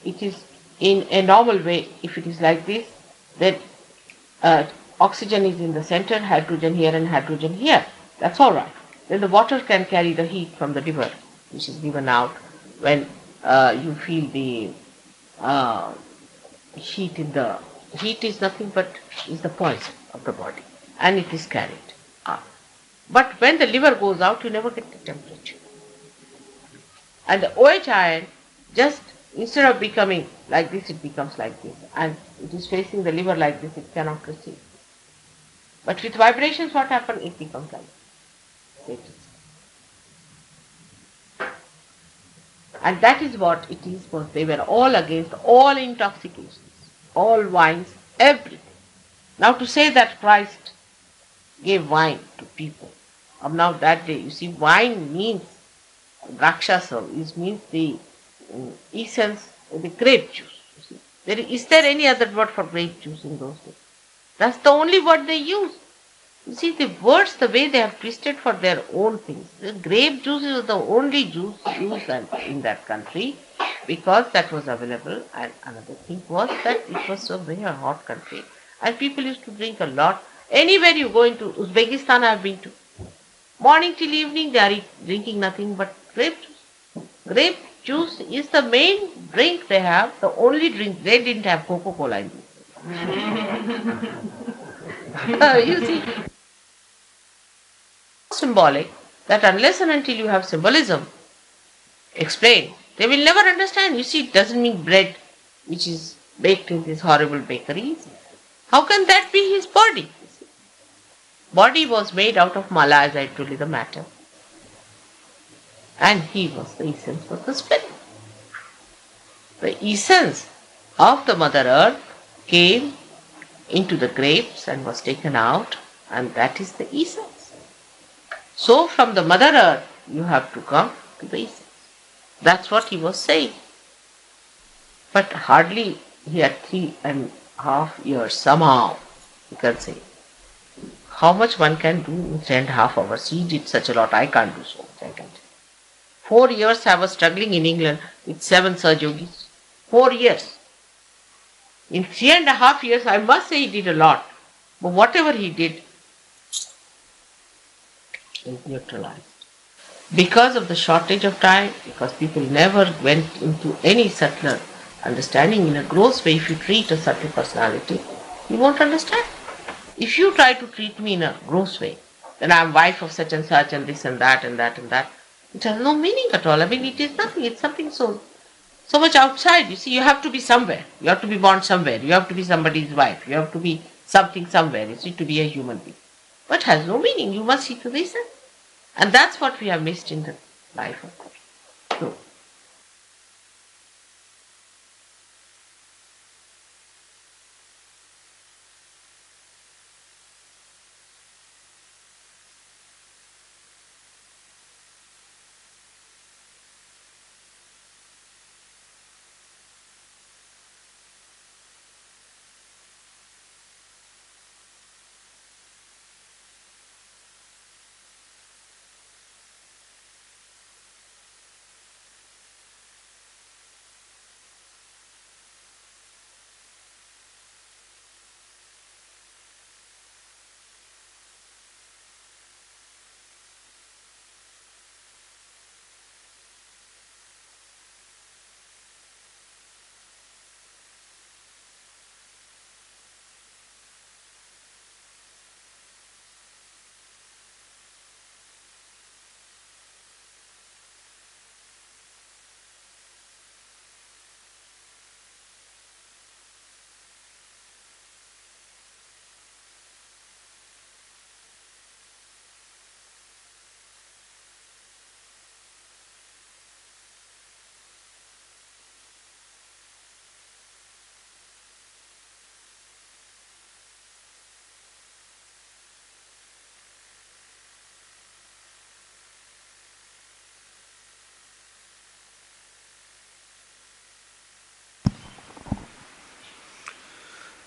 It is in a normal way. If it is like this, then oxygen is in the center, hydrogen here and hydrogen here. That's all right. Then the water can carry the heat from the liver, which is given out when you feel the heat in the heat is nothing but is the poison of the body, and it is carried up. But when the liver goes out, you never get the temperature. And the OH ion, just instead of becoming like this, it becomes like this, and it is facing the liver like this, it cannot receive. But with vibrations, what happens? It becomes like this. And that is what it is, because they were all against all intoxications, all wines, everything. Now to say that Christ gave wine to people, of now that day, you see, wine means rakshasa, it means the essence of the grape juice. You see. Is there any other word for grape juice in those days? That's the only word they use. You see, the words, the way they have twisted for their own things. The grape juice is the only juice used in that country because that was available. And another thing was that it was a very hot country. And people used to drink a lot. Anywhere you go into Uzbekistan, I have been to. Morning till evening, they are drinking nothing but grape juice. Grape juice is the main drink they have, the only drink. They didn't have Coca-Cola in this. You see, symbolic that unless and until you have symbolism explained, they will never understand. You see, it doesn't mean bread which is baked in these horrible bakeries. How can that be his body? Body was made out of mala, as I told you, the matter. And he was the essence, was the spirit. The essence of the Mother Earth came into the grapes and was taken out, and that is the essence. So from the Mother Earth, you have to come to the essence. That's what he was saying. But hardly he had 3.5 years, somehow, you can say. How much one can do in 3.5 hours? He did such a lot, I can't do so much, I can tell. 4 years I was struggling in England with 7 Sir Yogis. 4 years. In 3.5 years, I must say he did a lot. But whatever he did is neutralized. Because of the shortage of time, because people never went into any subtler understanding in a gross way. If you treat a subtle personality, you won't understand. If you try to treat me in a gross way, then I am wife of such and such and this and that and that and that, it has no meaning at all. I mean, it is nothing. It's something so much outside. You see, you have to be somewhere. You have to be born somewhere. You have to be somebody's wife. You have to be something somewhere. You see, to be a human being. But it has no meaning. You must see to this. And that's what we have missed in the life of God. So,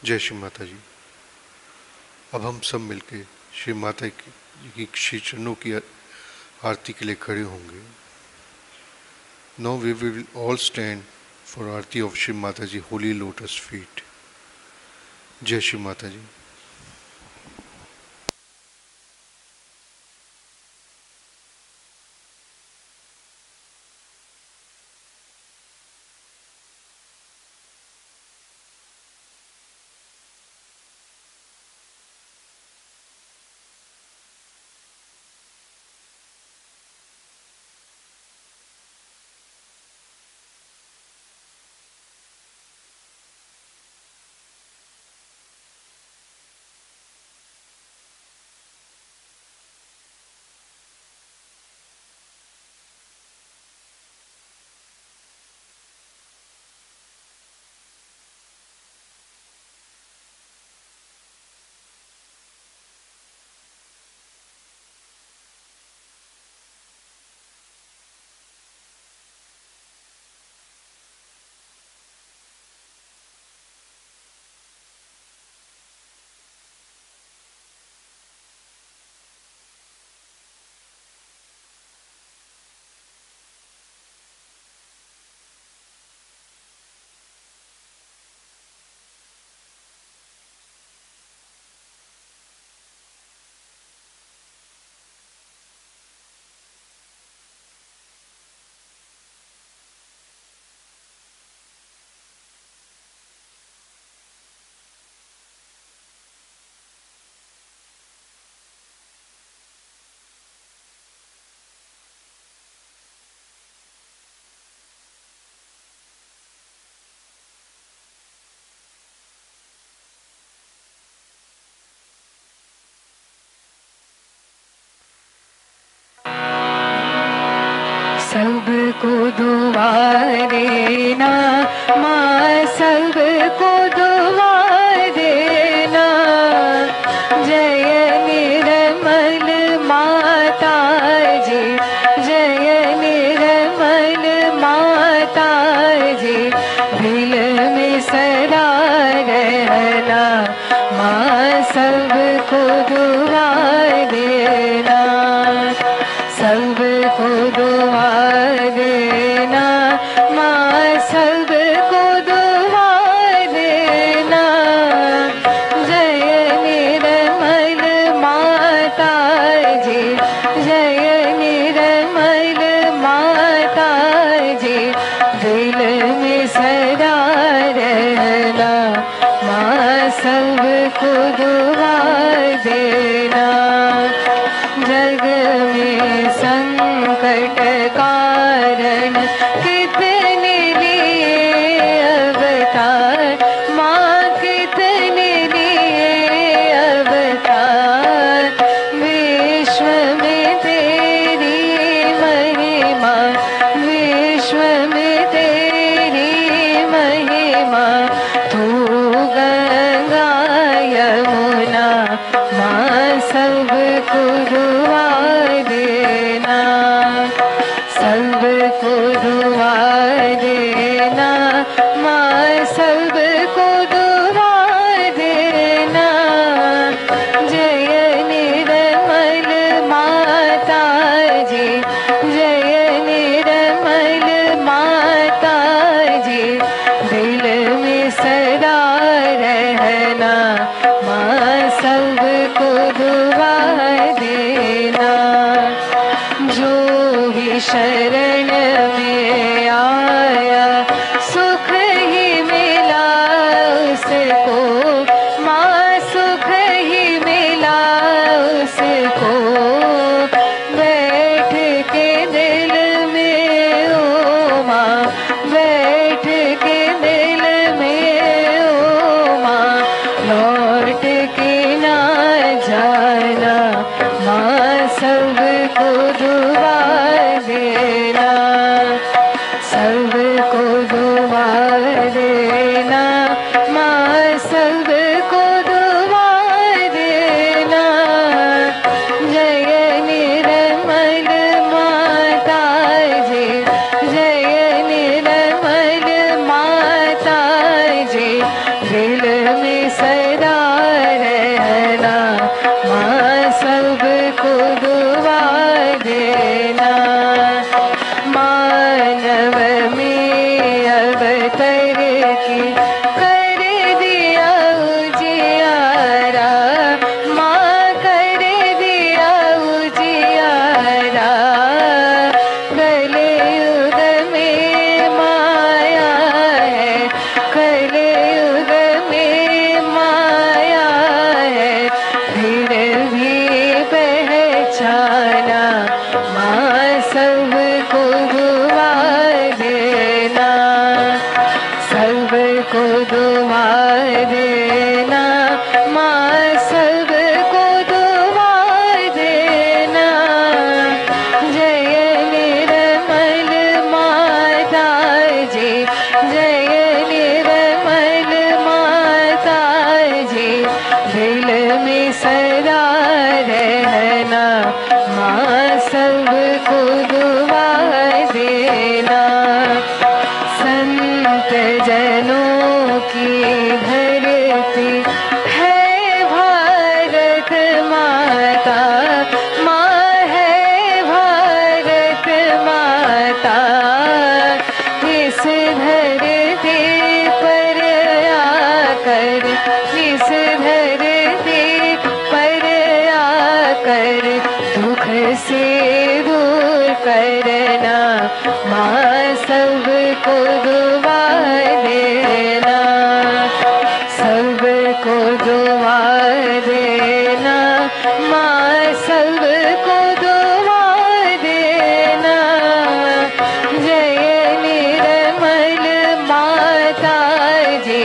जय श्री माता जी। अब हम सब मिलके श्री माता की श्री चरणों की आरती के लिए खड़े होंगे। Now we will all stand for aarti of Shri Mata ji Holi lotus feet. जय श्री माता जी। सबको दुआ देना माँ, सबको दुआ देना। जय निर्मल माता जी, जय निर्मल माता जी। दिल में सदा रहना माँ, सबको दुआ देना, सबको दुआ देना माँ, सबको दुआ देना। जय निर्मल माता जी, जय निर्मल माता जी। दिल में सदा रहना माँ, सबको दुआ देना। जग में संकट कारण कितने लिए अवतार माँ, कितने लिए अवतार। विश्व में तेरी महिमा, विश्व में तेरी महिमा। तू गंगा यमुना माँ, सबको दुआ देना, सबको दुआ देना माँ, सबको दुआ देना। जय निर्मल माता जी, जय निर्मल माता जी। दिल में सदा रहना माँ, सबको दुआ देना। जो भी शरण में आया सुख ही मिला उसको माँ, सुख ही मिला उसको। बैठ के दिल में ओ माँ, बैठ के दिल में ओ माँ। लौट के ना जाना माँ, सबको दुआ देना, सबको दुआ देना माँ, सबको दुआ देना। जय निर्मल माता जी, जय निर्मल माता जी। दिल में भी पहचाना, माँ सबको दुआ देना, सबको दुआ देना, माँ सबको दुआ देना। जय निर्मल माता जी, जय निर्मल माता जी, दिल में सदा रहना, माँ सबको दुआ देना। संत जनों की धरती है भारत माता, माँ है भारत माता। इस धरती पर आकर, इस धरती पर आकर दुख से दूर करना, माँ सबको दुआ देना, सबको दुआ देना, माँ सबको दुआ देना। जय निर्मल माता जी,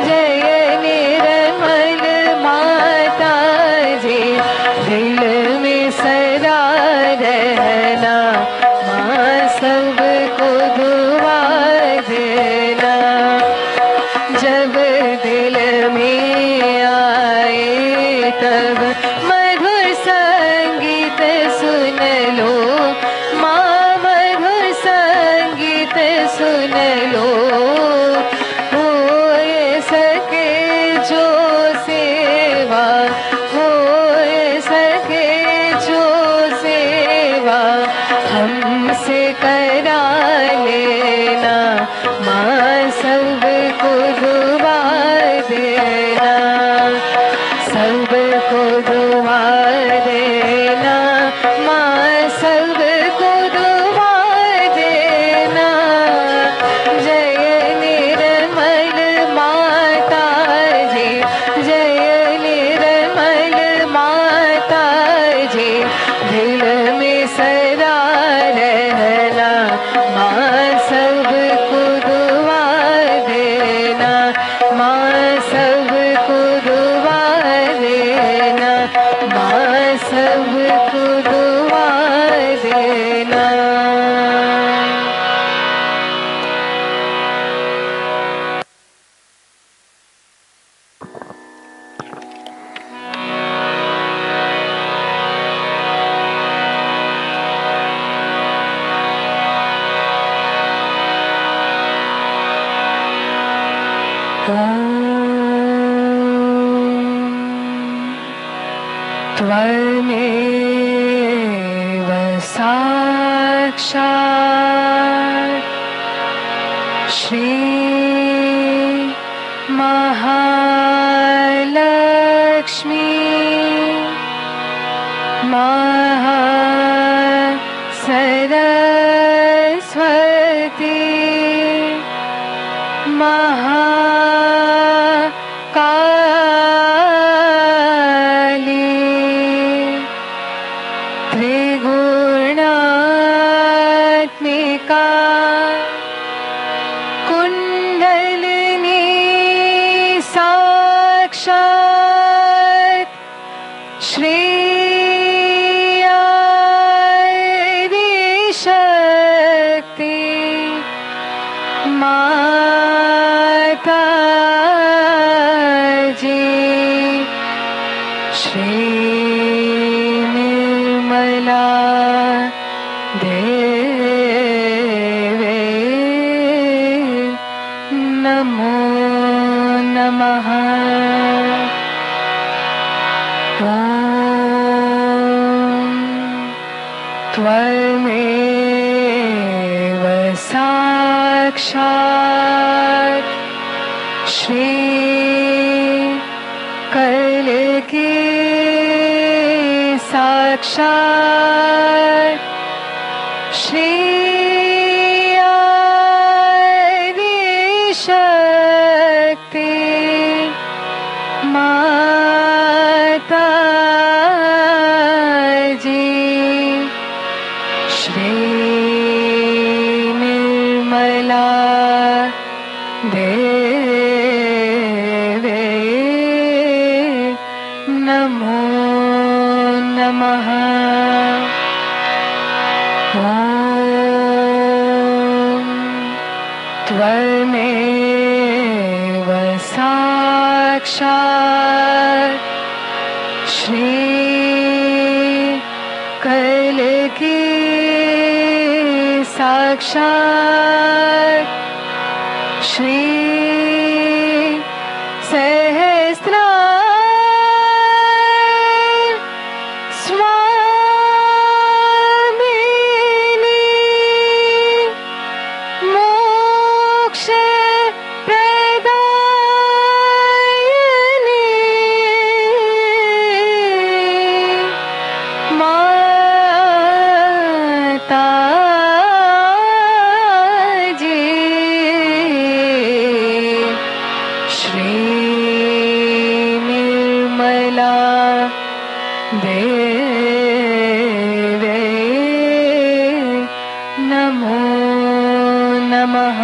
जय निर्मल माता जी, दिल में सदा रहना, माँ सबको दुआ देना। जब दिल में आए तब मधुर संगीत सुन लो, माँ मधुर संगीत सुन लो। हो सके जो सेवा, हो सके जो सेवा, हमसे करा लेना, माँ सबको दुआ देना, सबको दुआ देना, माँ सबको दुआ देना। जय निर्मल माता जी, जय निर्मल माता जी, दिल में सदा रहना, माँ सबको दुआ देना, माँ सबको दुआ देना, माँ सबको दुआ देना। त्वमेव साक्षात् श्री महालक्ष्मी महासरस्वती महाकाली त्रिगुणात्मिका कुंडलिनी साक्षात् श्री आदिशक्ति माता जी। श्री निर्मला देवे नमो नमः। त्वमेव साक्षात् श्री कल्कि साक्षात् श्री आदिशक्ति माता श्री निर्मला देवे नमो नमः। ॐ त्वमेव साक्षात् श्री कलकी साक्षात् श्री सहस्रार स्वामिनी मोक्ष प्रदायिनी माता जी श्री निर्मला देवे नमो नमः।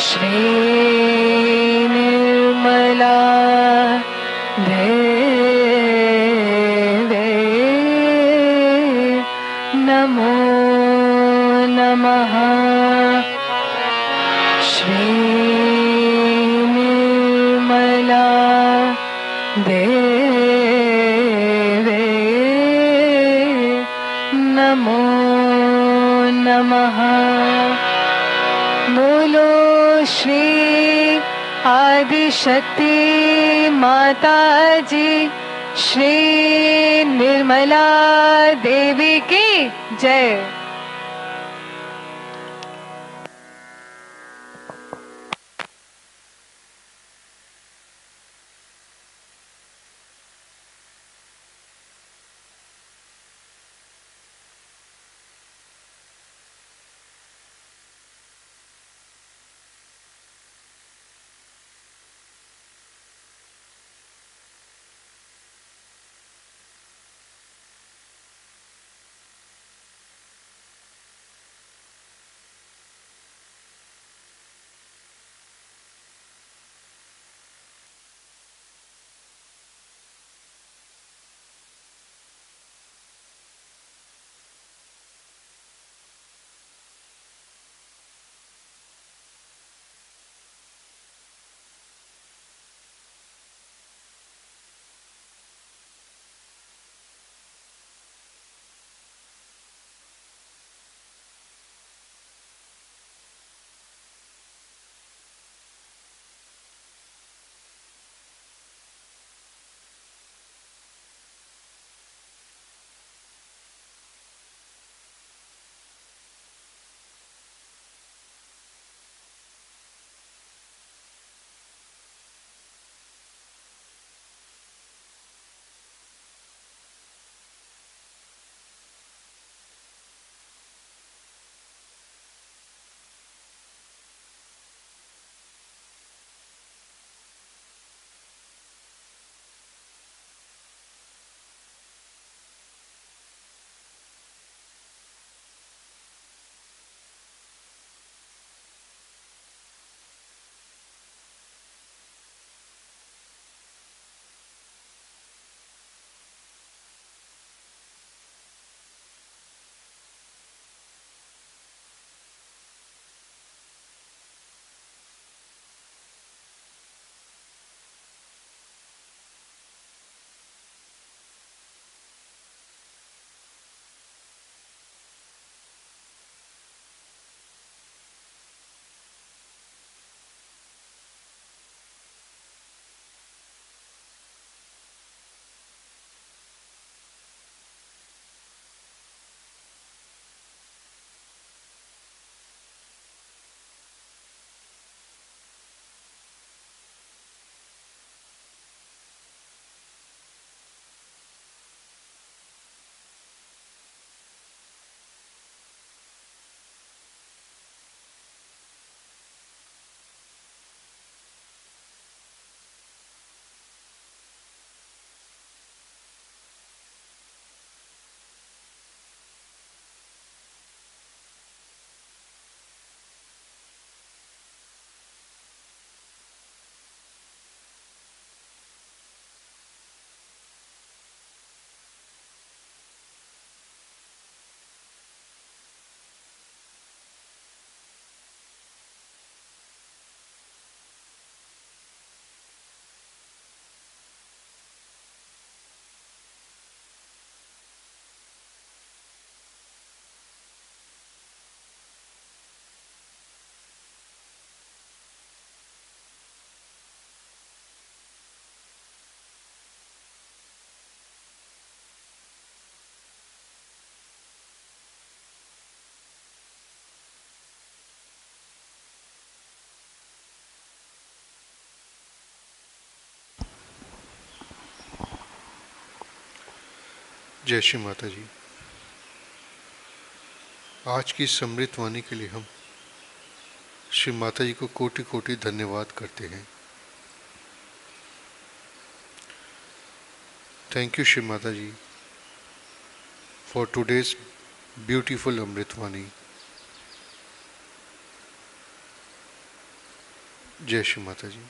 श्री निर्मला देवे नमो नमः। श्री निर्मला देवे नमो नमः। बोलो श्री आदिशक्ति माता जी श्री निर्मला देवी की जय। जय श्री माता जी। आज की समृद्ध वाणी के लिए हम श्री माता जी को कोटि कोटि धन्यवाद करते हैं। Thank you Shri Mata ji for today's beautiful अमृतवाणी। जय श्री माता जी।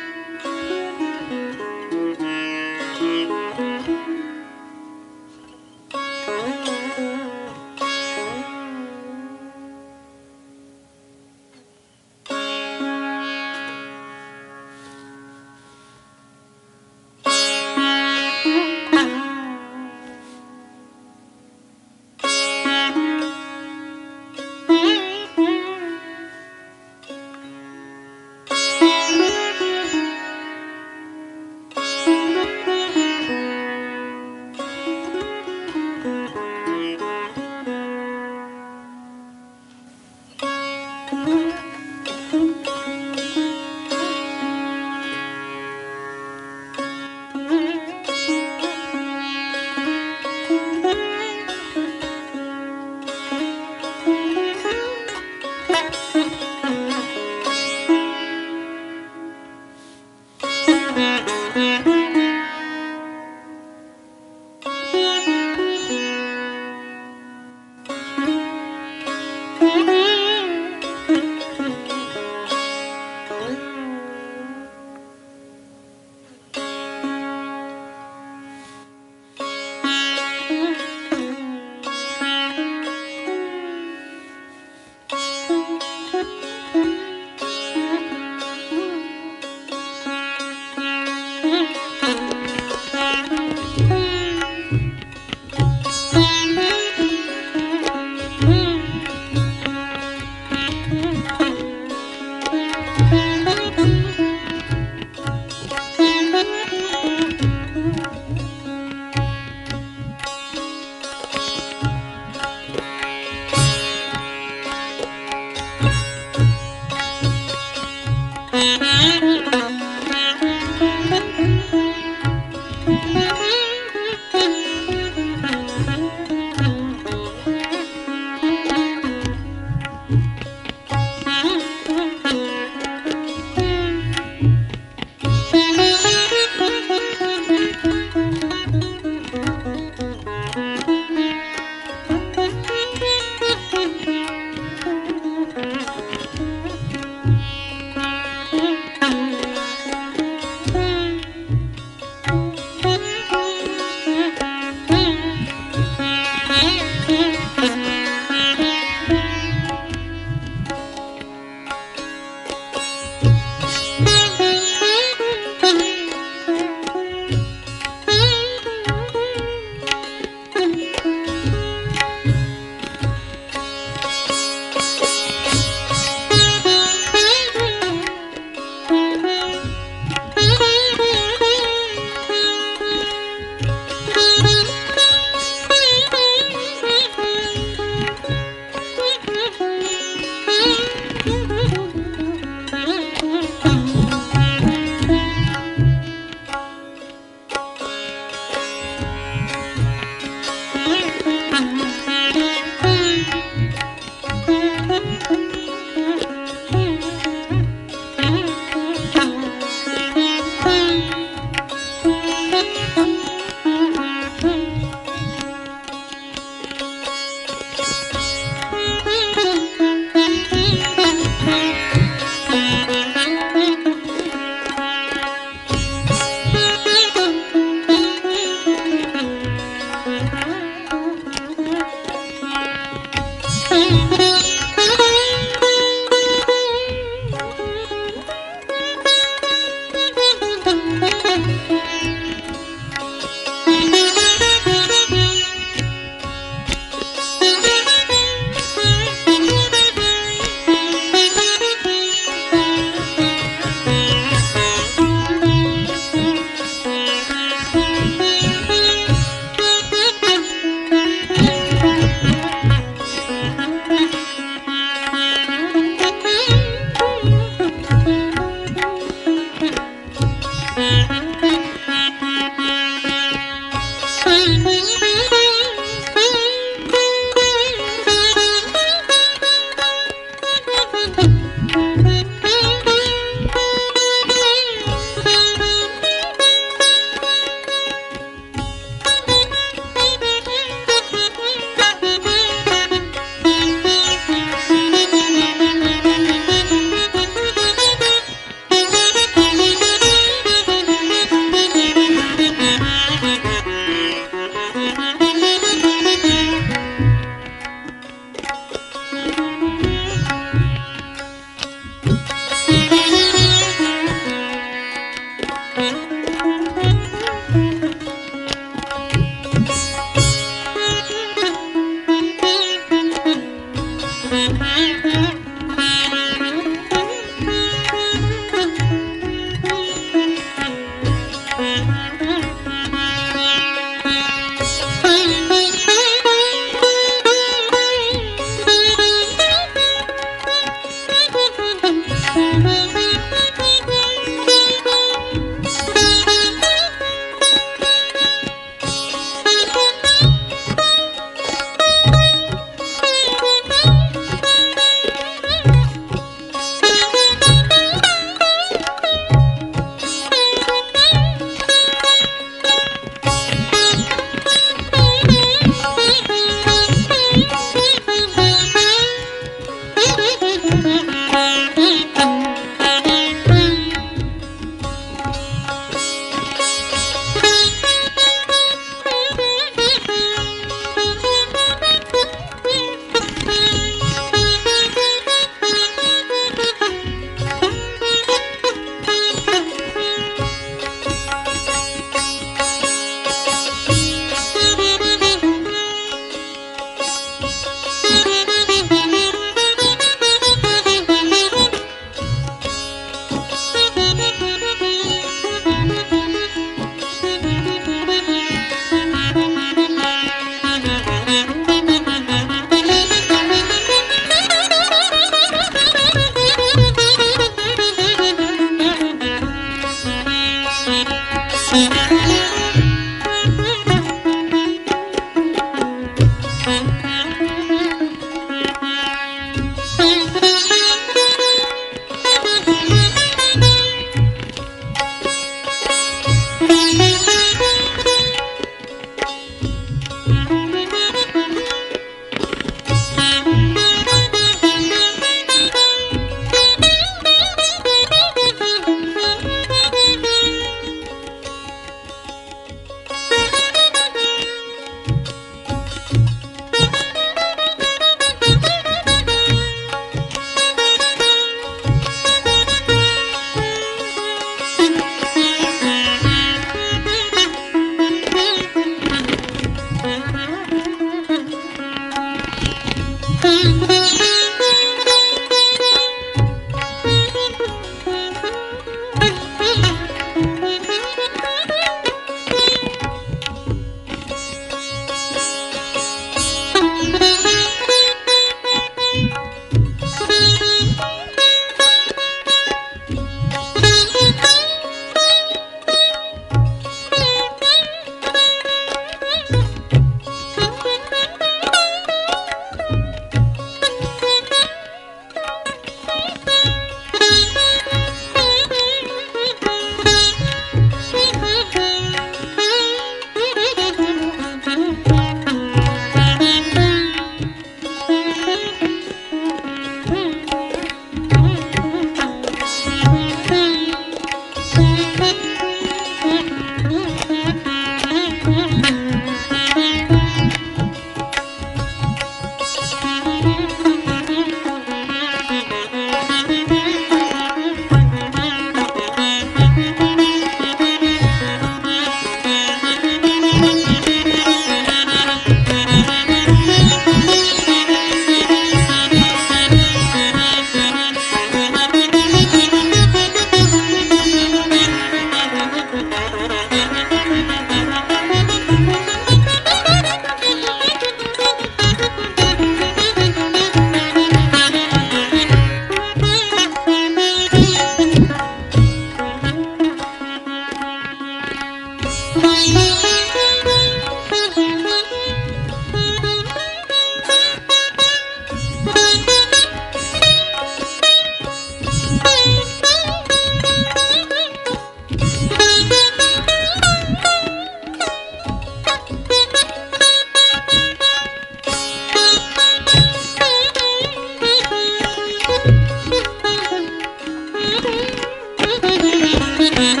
Thank you.